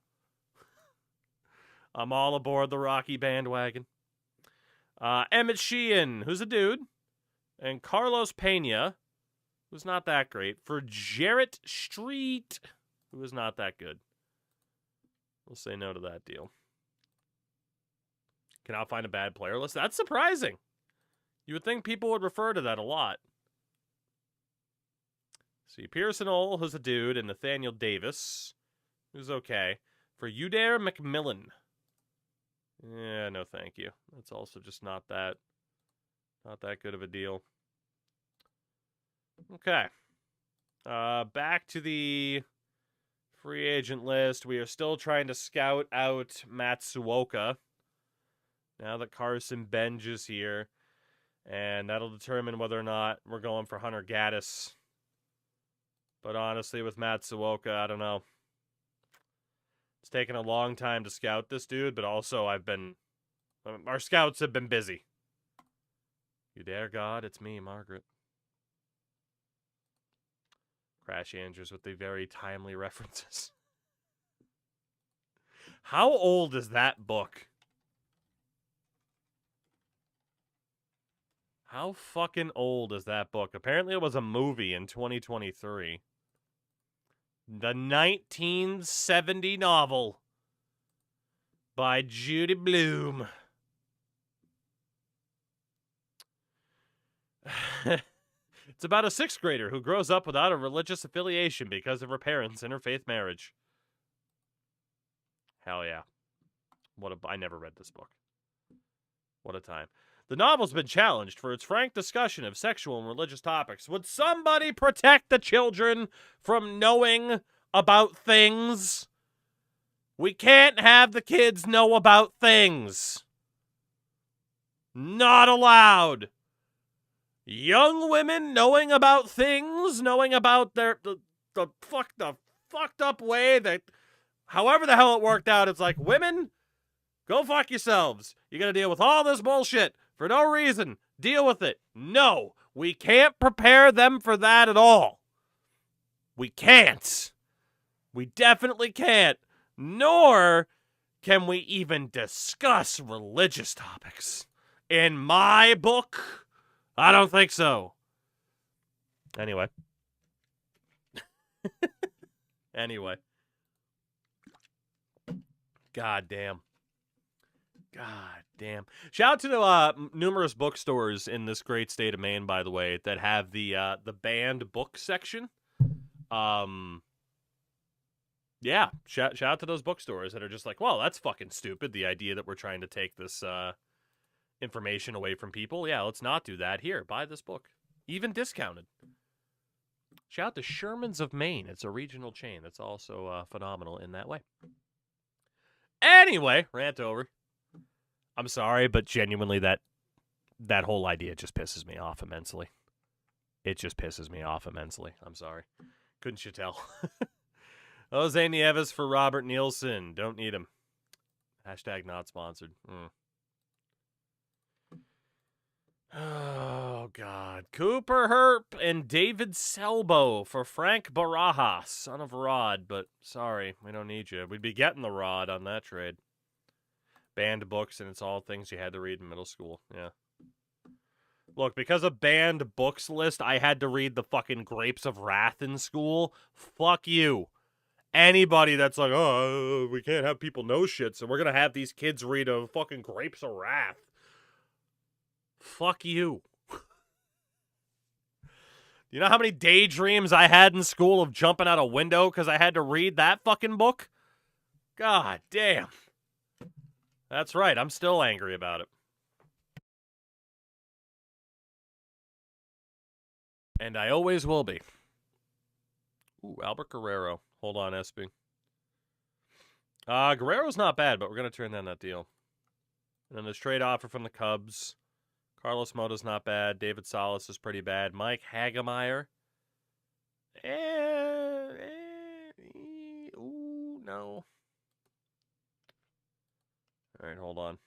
S3: I'm all aboard the Rocky bandwagon. Emmett Sheehan, who's a dude, and Carlos Pena, who's not that great, for Jarrett Street, who is not that good. We'll say no to that deal. Cannot find a bad player list. That's surprising. You would think people would refer to that a lot. See, Pearson Ole, who's a dude, and Nathaniel Davis, who's okay, for Udair McMillan. Yeah, no thank you. That's also just not that good of a deal. Okay. Back to the free agent list. We are still trying to scout out Matsuoka. Now that Carson Benj is here. And that'll determine whether or not we're going for Hunter Gaddis. But honestly, with Matsuoka, I don't know. It's taken a long time to scout this dude, but also our scouts have been busy. You dare God, it's me, Margaret. Crash Andrews with the very timely references. How old is that book? How fucking old is that book? Apparently it was a movie in 2023. The 1970 novel by Judy Blume. It's about a 6th grader who grows up without a religious affiliation because of her parents' interfaith marriage. Hell yeah. I never read this book. What a time. The novel's been challenged for its frank discussion of sexual and religious topics. Would somebody protect the children from knowing about things? We can't have the kids know about things. Not allowed. Young women knowing about things, knowing about the fucked up way that, however the hell it worked out, it's like, women, go fuck yourselves. You're going to deal with all this bullshit for no reason. Deal with it. No, we can't prepare them for that at all. We can't. We definitely can't. Nor can we even discuss religious topics. In my book, I don't think so. Anyway. God damn. Shout out to the numerous bookstores in this great state of Maine, by the way, that have the banned book section. Yeah, shout out to those bookstores that are just like, well, that's fucking stupid, the idea that we're trying to take this information away from people. Yeah, let's not do that. Here, buy this book. Even discounted. Shout out to Sherman's of Maine. It's a regional chain that's also phenomenal in that way. Anyway, rant over. I'm sorry, but genuinely that whole idea just pisses me off immensely. It just pisses me off immensely. I'm sorry. Couldn't you tell? Jose Nieves for Robert Nielsen. Don't need him. Hashtag not sponsored. Oh, God. Cooper Herp and David Selbo for Frank Barajas, son of Rod. But sorry, we don't need you. We'd be getting the Rod on that trade. Banned books, and it's all things you had to read in middle school. Yeah. Look, because of banned books list, I had to read the fucking Grapes of Wrath in school. Fuck you. Anybody that's like, oh, we can't have people know shit, so we're going to have these kids read a fucking Grapes of Wrath. Fuck you. You know how many daydreams I had in school of jumping out a window because I had to read that fucking book? God damn. That's right. I'm still angry about it. And I always will be. Ooh, Albert Guerrero. Hold on, SB. Guerrero's not bad, but we're going to turn down that deal. And then there's trade offer from the Cubs. Carlos Mota's not bad. David Salas is pretty bad. Mike Hagemeyer. Ooh, no. All right, hold on.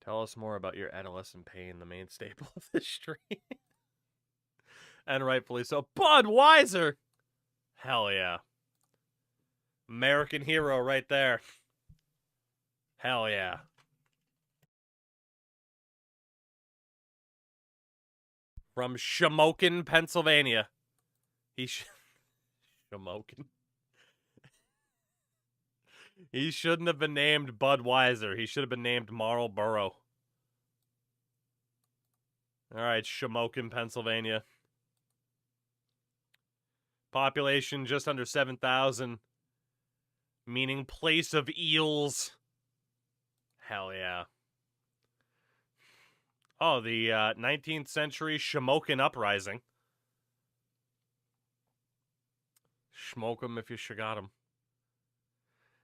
S3: Tell us more about your adolescent pain, the main staple of this stream. And rightfully so. Budweiser! Hell yeah. American hero right there. Hell yeah. From Shamokin, Pennsylvania. Shamokin. He shouldn't have been named Budweiser. He should have been named Marlboro. All right, Shamokin, Pennsylvania. Population just under 7,000. Meaning place of eels. Hell yeah. Oh, the 19th century Shamokin uprising. Smoke 'em if you got 'em.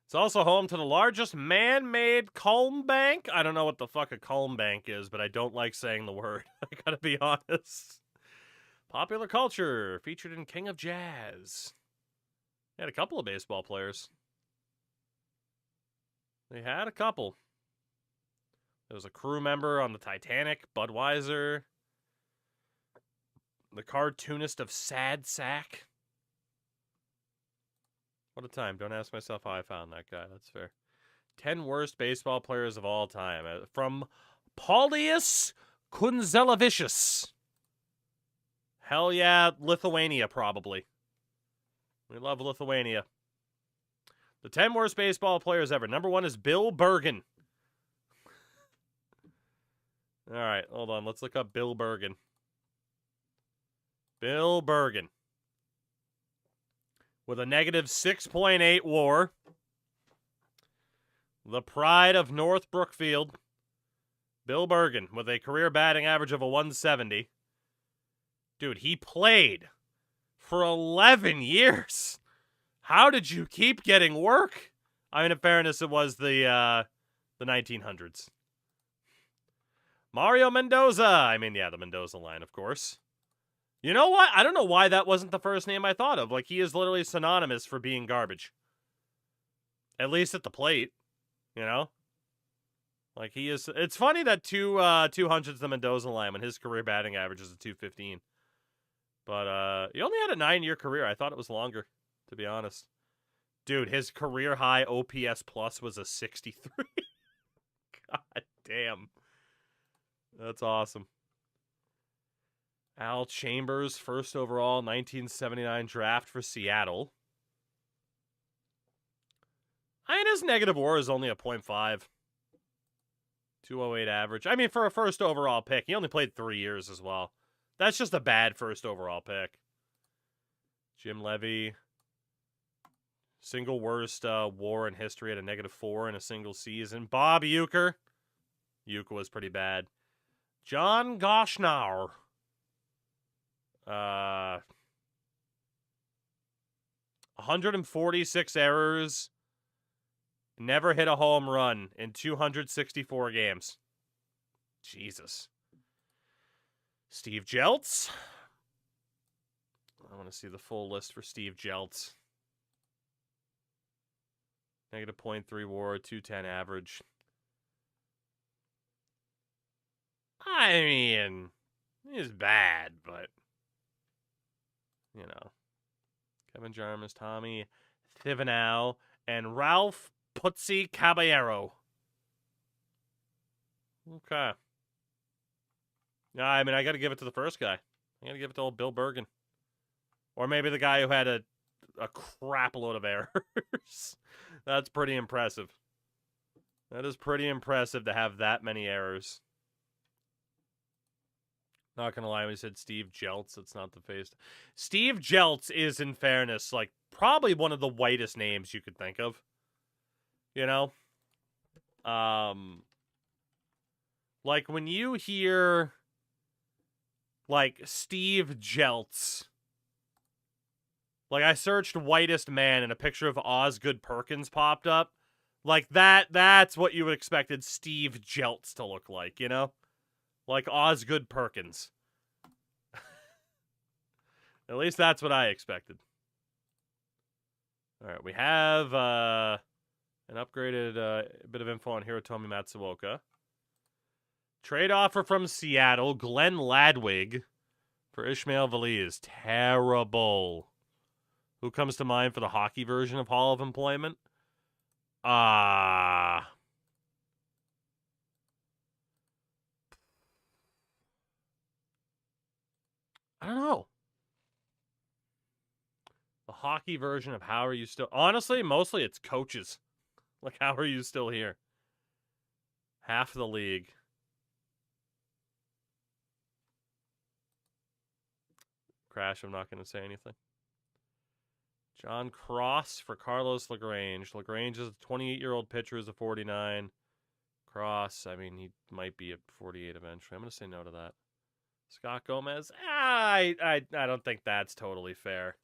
S3: It's also home to the largest man-made culm bank. I don't know what the fuck a culm bank is, but I don't like saying the word. I gotta be honest. Popular culture, featured in King of Jazz. They had a couple of baseball players. They had a couple. There was a crew member on the Titanic, Budweiser. The cartoonist of Sad Sack. What a time. Don't ask myself how I found that guy. That's fair. 10 worst baseball players of all time. From Paulius Kunzelevicius. Hell yeah, Lithuania, probably. We love Lithuania. The 10 worst baseball players ever. Number 1 is Bill Bergen. All right, hold on. Let's look up Bill Bergen. Bill Bergen. With a negative 6.8 WAR. The pride of North Brookfield. Bill Bergen with a career batting average of a 170. Dude, he played for 11 years. How did you keep getting work? I mean, in fairness, it was the 1900s. Mario Mendoza. I mean, yeah, the Mendoza line, of course. You know what? I don't know why that wasn't the first name I thought of. Like, he is literally synonymous for being garbage. At least at the plate, you know? Like, he is... It's funny that 200's the Mendoza line when his career batting average is a 215. But, he only had a 9-year career. I thought it was longer, to be honest. Dude, his career high OPS plus was a 63. God damn. That's awesome. Al Chambers, first overall, 1979 draft for Seattle. I mean, his negative WAR is only a 0.5. 208 average. I mean, for a first overall pick, he only played 3 years as well. That's just a bad first overall pick. Jim Levy. Single worst WAR in history at a negative 4 in a single season. Bob Uecker. Uecker was pretty bad. John Goshnar. 146 errors. Never hit a home run in 264 games. Jesus. Steve Jeltz. I want to see the full list for Steve Jeltz. Negative 0.3 WAR, 210 average. I mean, he's bad, but... You know, Kevin Jarmus, Tommy Thibodeau, and Ralph Putzi Caballero. Okay. I mean, I got to give it to the first guy. I got to give it to old Bill Bergen. Or maybe the guy who had a crap load of errors. That's pretty impressive. That is pretty impressive to have that many errors. Not gonna lie, when he said Steve Jeltz, it's not the face. Steve Jeltz is, in fairness, like, probably one of the whitest names you could think of. You know? Like, when you hear, like, Steve Jeltz. Like, I searched whitest man and a picture of Osgood Perkins popped up. Like, that's what you would expected Steve Jeltz to look like, you know? Like Osgood Perkins. At least that's what I expected. All right, we have an upgraded bit of info on Hirotomi Matsuoka. Trade offer from Seattle, Glenn Ladwig for Ishmael Valiz. Terrible. Who comes to mind for the hockey version of Hall of Employment? I don't know. The hockey version of how are you still... Honestly, mostly it's coaches. Like, how are you still here? Half the league. Crash, I'm not going to say anything. John Cross for Carlos LaGrange. LaGrange is a 28-year-old pitcher, is a 49. Cross, I mean, he might be at 48 eventually. I'm going to say no to that. Scott Gomez? I don't think that's totally fair.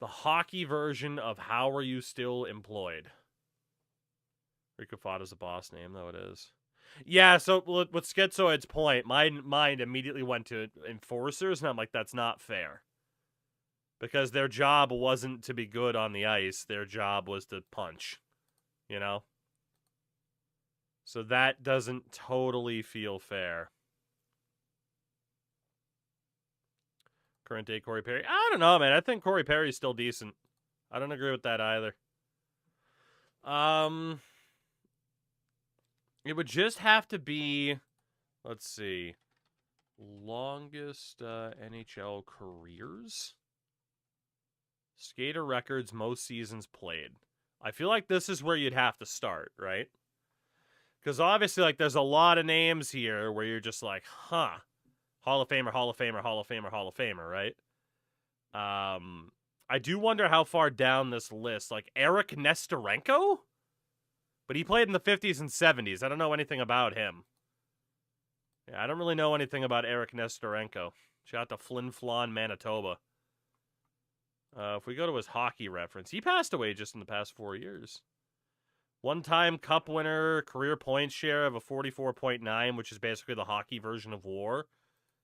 S3: The hockey version of how are you still employed? Rico Fata's a boss name, though it is. Yeah, so with Schizoid's point, my mind immediately went to enforcers, and I'm like, that's not fair. Because their job wasn't to be good on the ice, their job was to punch. You know? So that doesn't totally feel fair. Current day Corey Perry. I don't know, man. I think Corey Perry's still decent. I don't agree with that either. It would just have to be, let's see, longest NHL careers? Skater records, most seasons played. I feel like this is where you'd have to start, right? Because obviously, like, there's a lot of names here where you're just like, huh. Hall of Famer, Hall of Famer, Hall of Famer, Hall of Famer, right? I do wonder how far down this list. Like, Eric Nestorenko? But he played in the 50s and 70s. I don't know anything about him. Yeah, I don't really know anything about Eric Nestorenko. Shout out to Flin Flon, Manitoba. If we go to his hockey reference, he passed away just in the past 4 years. One-time cup winner, career point share of a 44.9, which is basically the hockey version of WAR.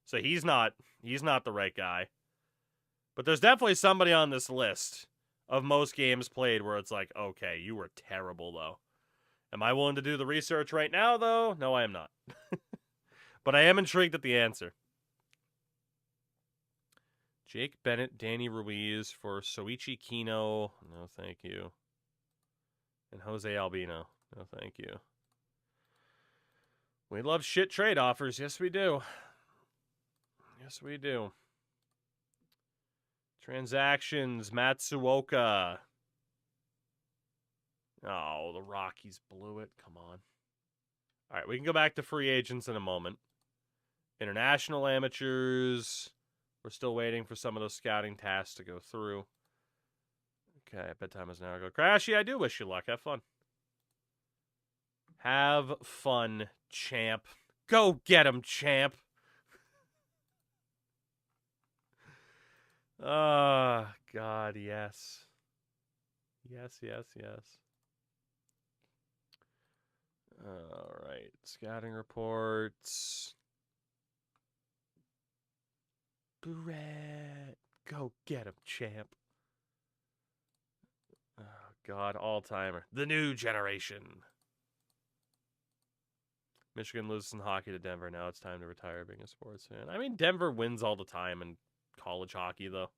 S3: So he's not the right guy. But there's definitely somebody on this list of most games played where it's like, okay, you were terrible, though. Am I willing to do the research right now, though? No, I am not. But I am intrigued at the answer. Jake Bennett, Danny Ruiz for Soichi Kino. No, thank you. And Jose Albino. No, thank you. We love shit trade offers. Yes, we do. Yes, we do. Transactions, Matsuoka. Oh, the Rockies blew it. Come on. All right, we can go back to free agents in a moment. International amateurs. We're still waiting for some of those scouting tasks to go through. Okay, bedtime is an hour ago. Crashy, I do wish you luck. Have fun. Have fun, champ. Go get him, champ. Ah, God, yes. Yes, yes, yes. All right, scouting reports. Brett, go get him, champ. Oh, God, all-timer. The new generation. Michigan loses in hockey to Denver. Now it's time to retire being a sports fan. I mean, Denver wins all the time in college hockey, though.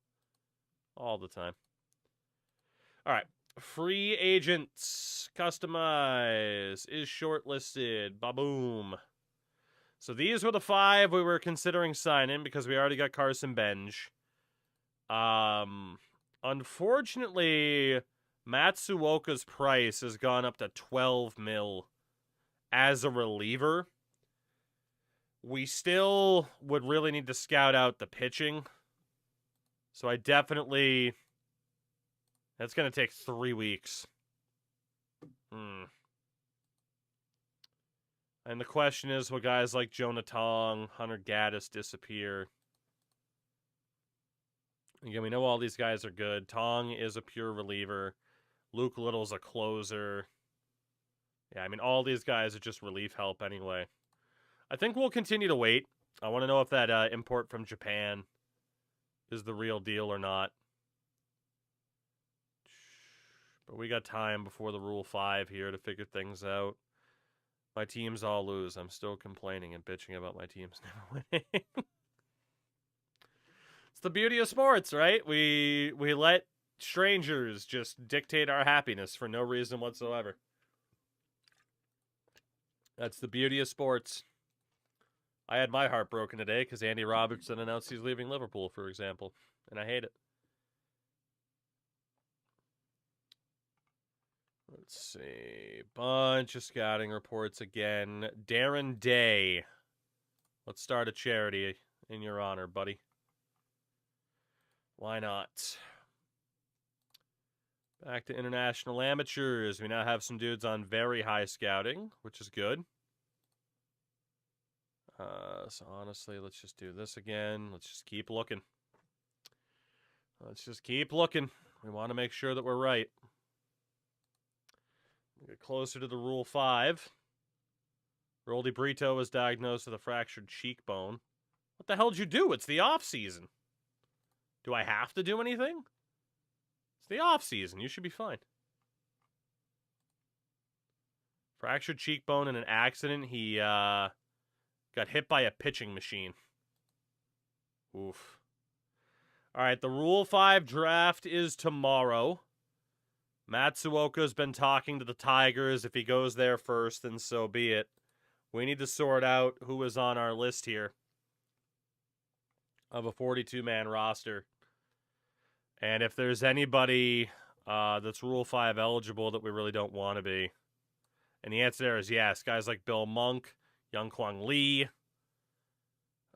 S3: All the time. All right. Free agents. Customize. Is shortlisted. Ba-boom. So these were the 5 we were considering signing because we already got Carson Benj. Unfortunately, Matsuoka's price has gone up to $12 million as a reliever. We still would really need to scout out the pitching. So I definitely... That's going to take 3 weeks. And the question is, will guys like Jonah Tong, Hunter Gaddis disappear? Again, we know all these guys are good. Tong is a pure reliever. Luke Little's a closer. Yeah, I mean, all these guys are just relief help anyway. I think we'll continue to wait. I want to know if that import from Japan is the real deal or not. But we got time before the Rule 5 here to figure things out. My teams all lose. I'm still complaining and bitching about my teams never winning. It's the beauty of sports, right? We let strangers just dictate our happiness for no reason whatsoever. That's the beauty of sports. I had my heart broken today because Andy Robertson announced he's leaving Liverpool, for example. And I hate it. Let's see. Bunch of scouting reports again. Darren Day. Let's start a charity in your honor, buddy. Why not? Back to international amateurs. We now have some dudes on very high scouting, which is good. So honestly, let's just do this again. Let's just keep looking. Let's just keep looking. We want to make sure that we're right. Get closer to the Rule 5. Roldy Brito was diagnosed with a fractured cheekbone. What the hell did you do? It's the off-season. Do I have to do anything? It's the off-season. You should be fine. Fractured cheekbone in an accident. He got hit by a pitching machine. Oof. All right, the Rule 5 draft is tomorrow. Matsuoka's been talking to the Tigers. If he goes there first, then so be it. We need to sort out who is on our list here of a 42-man roster. And if there's anybody that's Rule 5 eligible that we really don't want to be. And the answer there is yes. Guys like Bill Monk, Young Kwang Lee.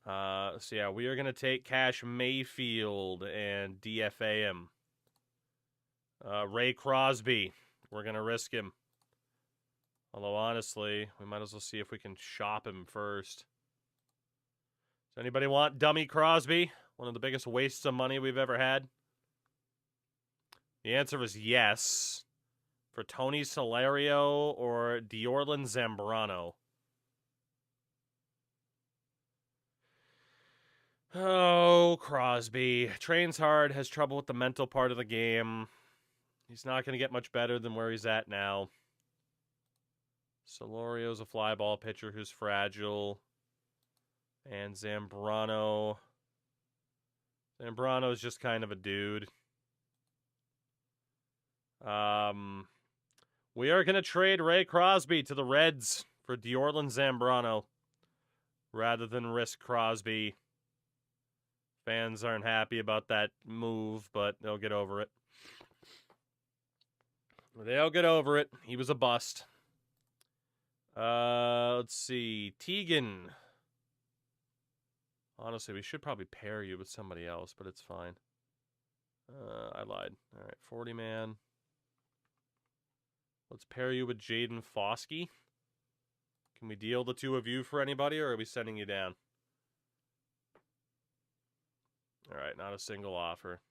S3: So yeah, we are going to take Cash Mayfield and DFA him. Ray Crosby, we're going to risk him. Although, honestly, we might as well see if we can shop him first. Does anybody want Dummy Crosby? One of the biggest wastes of money we've ever had? The answer is yes. For Tony Solario or Diorlin Zambrano. Oh, Crosby. Trains hard, has trouble with the mental part of the game. He's not going to get much better than where he's at now. Solorio's a fly ball pitcher who's fragile. And Zambrano's just kind of a dude. We are going to trade Ray Crosby to the Reds for Diorlin Zambrano rather than risk Crosby. Fans aren't happy about that move, but they'll get over it. They'll get over it. He was a bust. Let's see. Teagan. Honestly, we should probably pair you with somebody else, but it's fine. I lied. All right, 40-man. Let's pair you with Jaden Foskey. Can we deal the two of you for anybody, or are we sending you down? All right, not a single offer.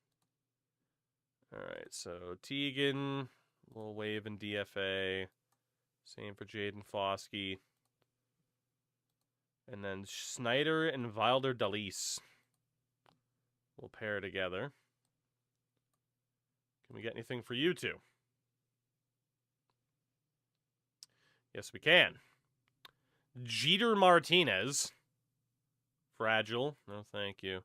S3: All right, so Teagan... Little wave in DFA. Same for Jaden Foskey. And then Snyder and Wilder Dalis. We'll pair together. Can we get anything for you two? Yes, we can. Jeter Martinez. Fragile. No, thank you.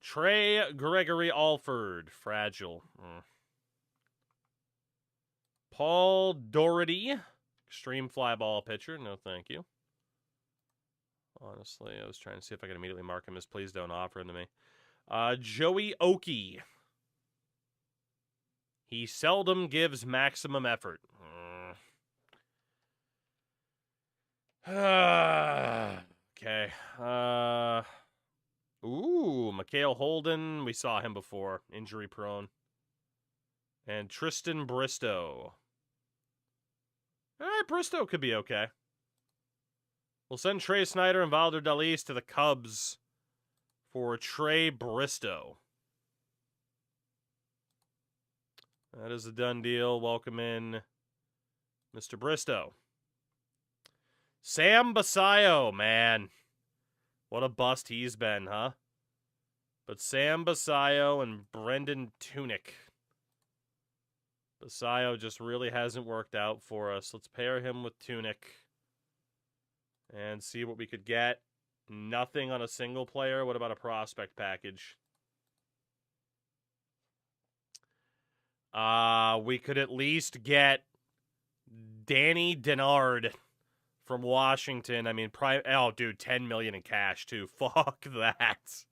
S3: Trey Gregory Alford. Fragile. Paul Doherty, extreme fly ball pitcher. No, thank you. Honestly, I was trying to see if I could immediately mark him as please don't offer him to me. Joey Oakey. He seldom gives maximum effort. Okay. Mikhail Holden. We saw him before. Injury prone. And Tristan Bristow. All right, Bristow could be okay. We'll send Trey Snyder and Valder Dalis to the Cubs for Trey Bristow. That is a done deal. Welcome in Mr. Bristow. Sam Basayo, man. What a bust he's been, huh? But Sam Basayo and Brendan Tunick. Basayo just really hasn't worked out for us. Let's pair him with Tunick and see what we could get. Nothing on a single player. What about a prospect package? We could at least get Danny Denard from Washington. I mean, oh, dude, $10 million in cash too. Fuck that.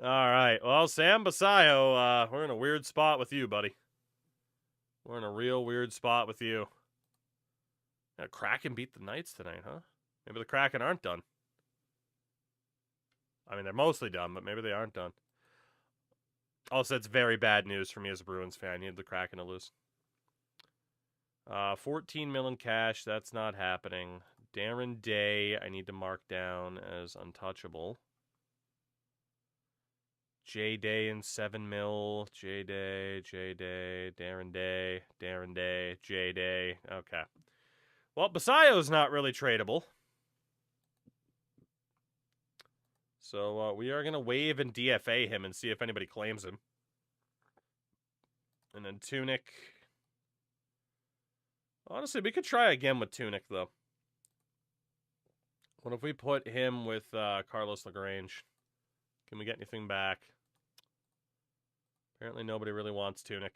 S3: All right. Well, Sam Basayo, we're in a weird spot with you, buddy. We're in a real weird spot with you. Yeah, Kraken beat the Knights tonight, huh? Maybe the Kraken aren't done. I mean, they're mostly done, but maybe they aren't done. Also, it's very bad news for me as a Bruins fan. You need the Kraken to lose. 14 million cash. That's not happening. Darren Day, I need to mark down as untouchable. J Day and 7 mil. J Day, Darren Day, J Day. Okay. Well, Basayo's not really tradable. So we are going to waive and DFA him and see if anybody claims him. And then Tunick. Honestly, we could try again with Tunick, though. What if we put him with Carlos LaGrange? Can we get anything back? Apparently nobody really wants Tunick.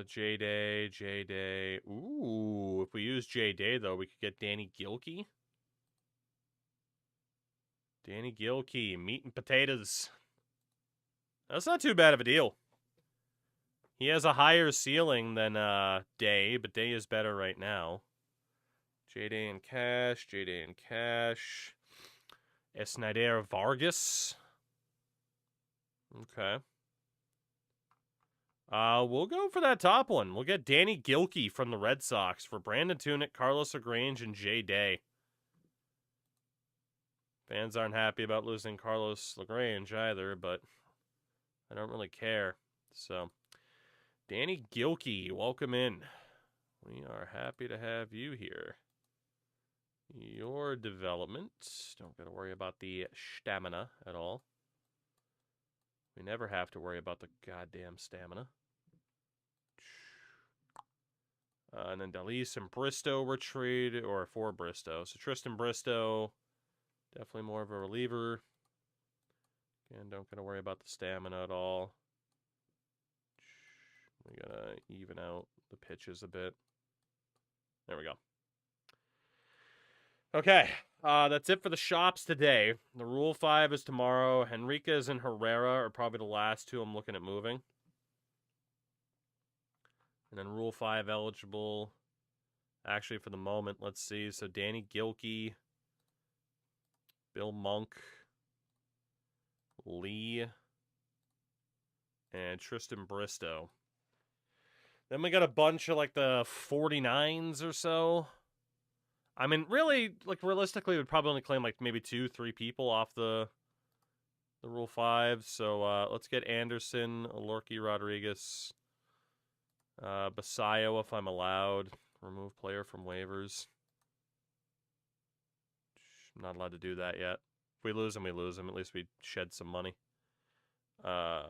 S3: J-Day. Ooh, if we use J-Day, though, we could get Danny Gilkey. Danny Gilkey, meat and potatoes. That's not too bad of a deal. He has a higher ceiling than Day, but Day is better right now. J-Day and cash, Esnaider Vargas. Okay. We'll go for that top one. We'll get Danny Gilkey from the Red Sox for Brandon Tunick, Carlos LaGrange, and J-Day. Fans aren't happy about losing Carlos LaGrange either, but I don't really care. So, Danny Gilkey, welcome in. We are happy to have you here. Your development. Don't got to worry about the stamina at all. We never have to worry about the goddamn stamina. And then Dalis and Bristow were traded, or for Bristow. So Tristan Bristow, definitely more of a reliever. Again, don't got to worry about the stamina at all. We got to even out the pitches a bit. There we go. Okay, that's it for the shops today. The Rule 5 is tomorrow. Henriquez and Herrera are probably the last two I'm looking at moving. And then Rule 5 eligible. Actually, for the moment, let's see. So Danny Gilkey, Bill Monk, Lee, and Tristan Bristow. Then we got a bunch of like the 49s or so. I mean, really, like realistically, we'd probably only claim like maybe 2-3 people off the Rule 5. So let's get Anderson, Alorki Rodriguez, Basayo if I'm allowed. Remove player from waivers. I'm not allowed to do that yet. If we lose him, we lose him. At least we shed some money. So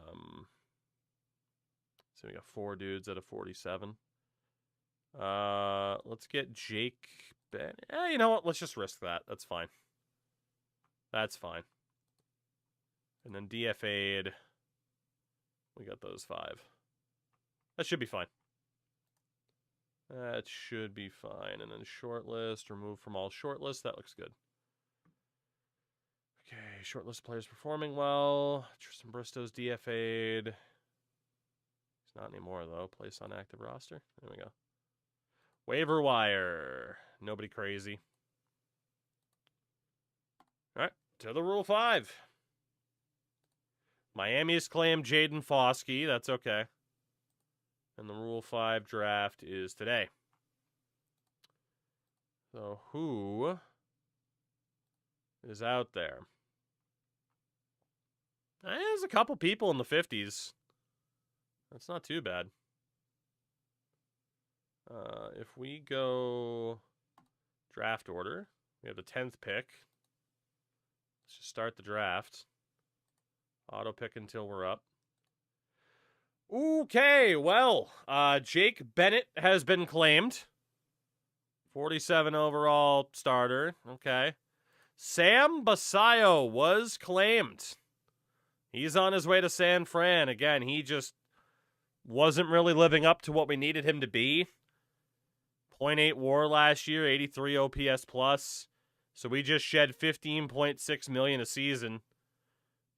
S3: we got 4 dudes out of 47. Let's get Jake Ben. You know what? Let's just risk that. That's fine. That's fine. And then DFA'd. We got those 5. That should be fine. That should be fine. And then shortlist. Remove from all shortlist. That looks good. Okay. Shortlist players performing well. Tristan Bristow's DFA'd. He's not anymore, though. Place on active roster. There we go. Waiver wire. Nobody crazy. All right, to the Rule 5. Miami's claimed Jaden Foskey. That's okay. And the Rule 5 draft is today. So who is out there? There's a couple people in the 50s. That's not too bad. If we go draft order, we have the 10th pick. Let's just start the draft. Auto pick until we're up. Okay, well, Jake Bennett has been claimed. 47 overall starter. Okay. Sam Basayo was claimed. He's on his way to San Fran. Again, he just wasn't really living up to what we needed him to be. 0.8 WAR last year, 83 OPS plus. So we just shed $15.6 million a season.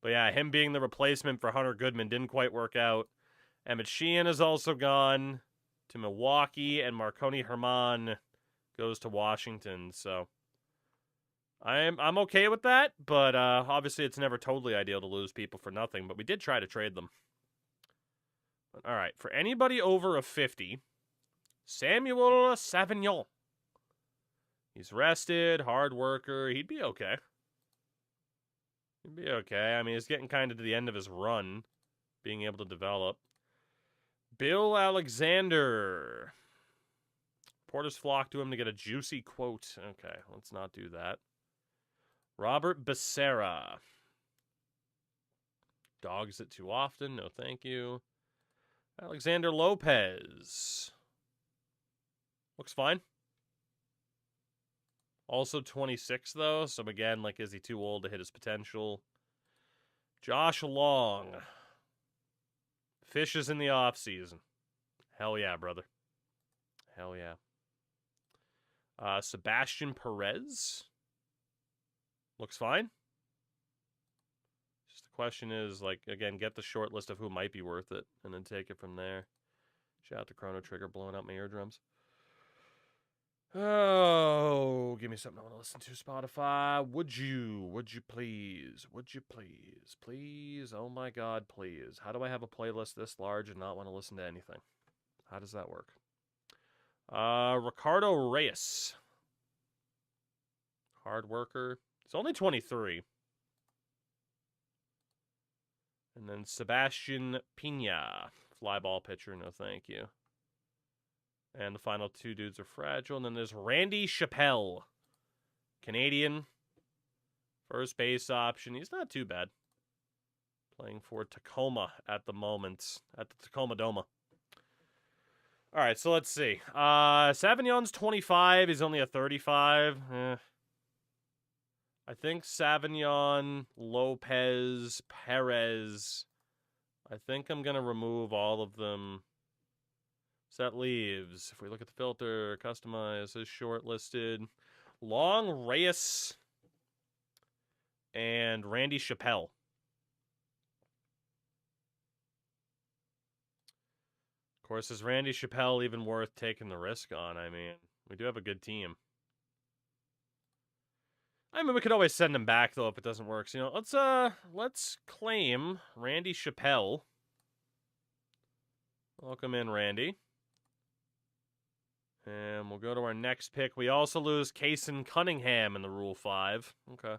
S3: But yeah, him being the replacement for Hunter Goodman didn't quite work out. Emmett Sheehan is also gone to Milwaukee, and Marconi Herman goes to Washington. So I'm okay with that, but obviously it's never totally ideal to lose people for nothing, but we did try to trade them. All right, for anybody over a 50, Samuel Savignon. He's rested, hard worker. He'd be okay. He'd be okay. I mean, he's getting kind of to the end of his run, being able to develop. Bill Alexander. Reporters flock to him to get a juicy quote. Okay, let's not do that. Robert Becerra. Dogs it too often. No, thank you. Alexander Lopez. Looks fine. Also 26, though. So, again, like, is he too old to hit his potential? Josh Long. Fishes in the offseason. Hell yeah, brother. Hell yeah. Sebastian Perez. Looks fine. Just the question is, like, again, get the short list of who might be worth it, and then take it from there. Shout out to Chrono Trigger blowing out my eardrums. Oh, give me something I want to listen to, Spotify. Would you please? Would you please? Please? Oh my God, please. How do I have a playlist this large and not want to listen to anything? How does that work? Ricardo Reyes. Hard worker. He's only 23. And then Sebastian Pina. Fly ball pitcher, no thank you. And the final two dudes are fragile. And then there's Randy Chappelle. Canadian. First base option. He's not too bad. Playing for Tacoma at the moment. At the Tacoma Doma. All right, so let's see. Savignon's 25. He's only a 35. I think Savignon, Lopez, Perez. I think I'm going to remove all of them. So that leaves, if we look at the filter, customize, is shortlisted. Long, Reyes, and Randy Chappelle. Of course, is Randy Chappelle even worth taking the risk on? I mean, we do have a good team. I mean, we could always send him back, though, if it doesn't work. So, you know, let's claim Randy Chappelle. Welcome in, Randy. And we'll go to our next pick. We also lose Kason Cunningham in the Rule 5. Okay.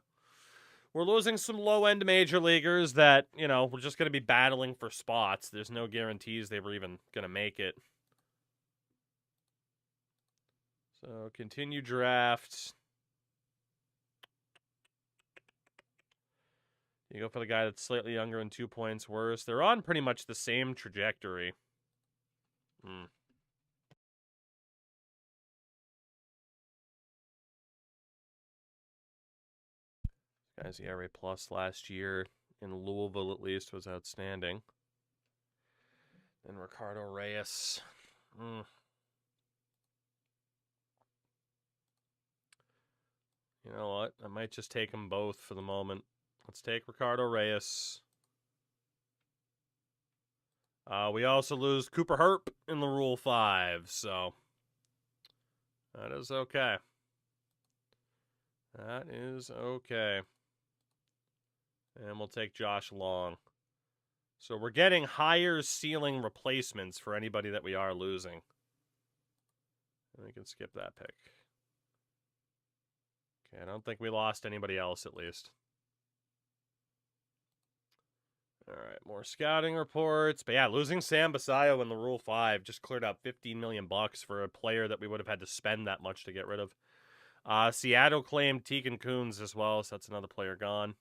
S3: We're losing some low-end major leaguers that, you know, we're just going to be battling for spots. There's no guarantees they were even going to make it. So, continue draft. You go for the guy that's slightly younger and 2 points worse. They're on pretty much the same trajectory. Guy's ERA plus last year in Louisville, at least, was outstanding. And Ricardo Reyes. You know what? I might just take them both for the moment. Let's take Ricardo Reyes. We also lose Cooper Herp in the Rule 5, so that is okay. That is okay. And we'll take Josh Long. So we're getting higher ceiling replacements for anybody that we are losing. And we can skip that pick. Okay, I don't think we lost anybody else, at least. All right, more scouting reports. But yeah, losing Sam Basayo in the Rule 5 just cleared out $15 million for a player that we would have had to spend that much to get rid of. Seattle claimed Tegan Kuhns as well, so that's another player gone.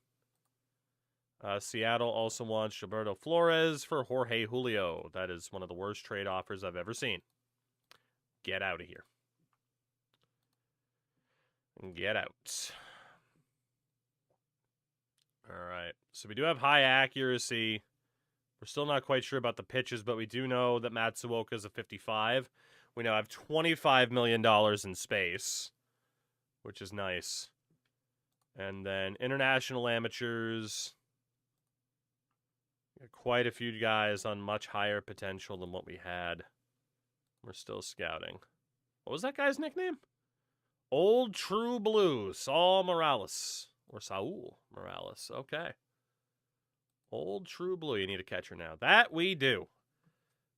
S3: Seattle also wants Gilberto Flores for Jorge Julio. That is one of the worst trade offers I've ever seen. Get out of here. Get out. All right. So we do have high accuracy. We're still not quite sure about the pitches, but we do know that Matsuoka is a 55. We now have $25 million in space, which is nice. And then international amateurs. Quite a few guys on much higher potential than what we had. We're still scouting. What was that guy's nickname? Old True Blue, Saul Morales. Or Saul Morales. Okay. Old True Blue. You need a catcher now. That we do.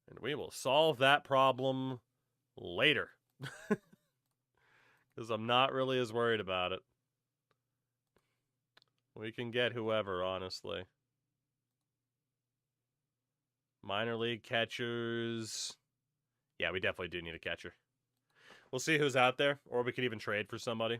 S3: And we will solve that problem later. Because I'm not really as worried about it. We can get whoever, honestly. Minor league catchers. Yeah, we definitely do need a catcher. We'll see who's out there, or we could even trade for somebody.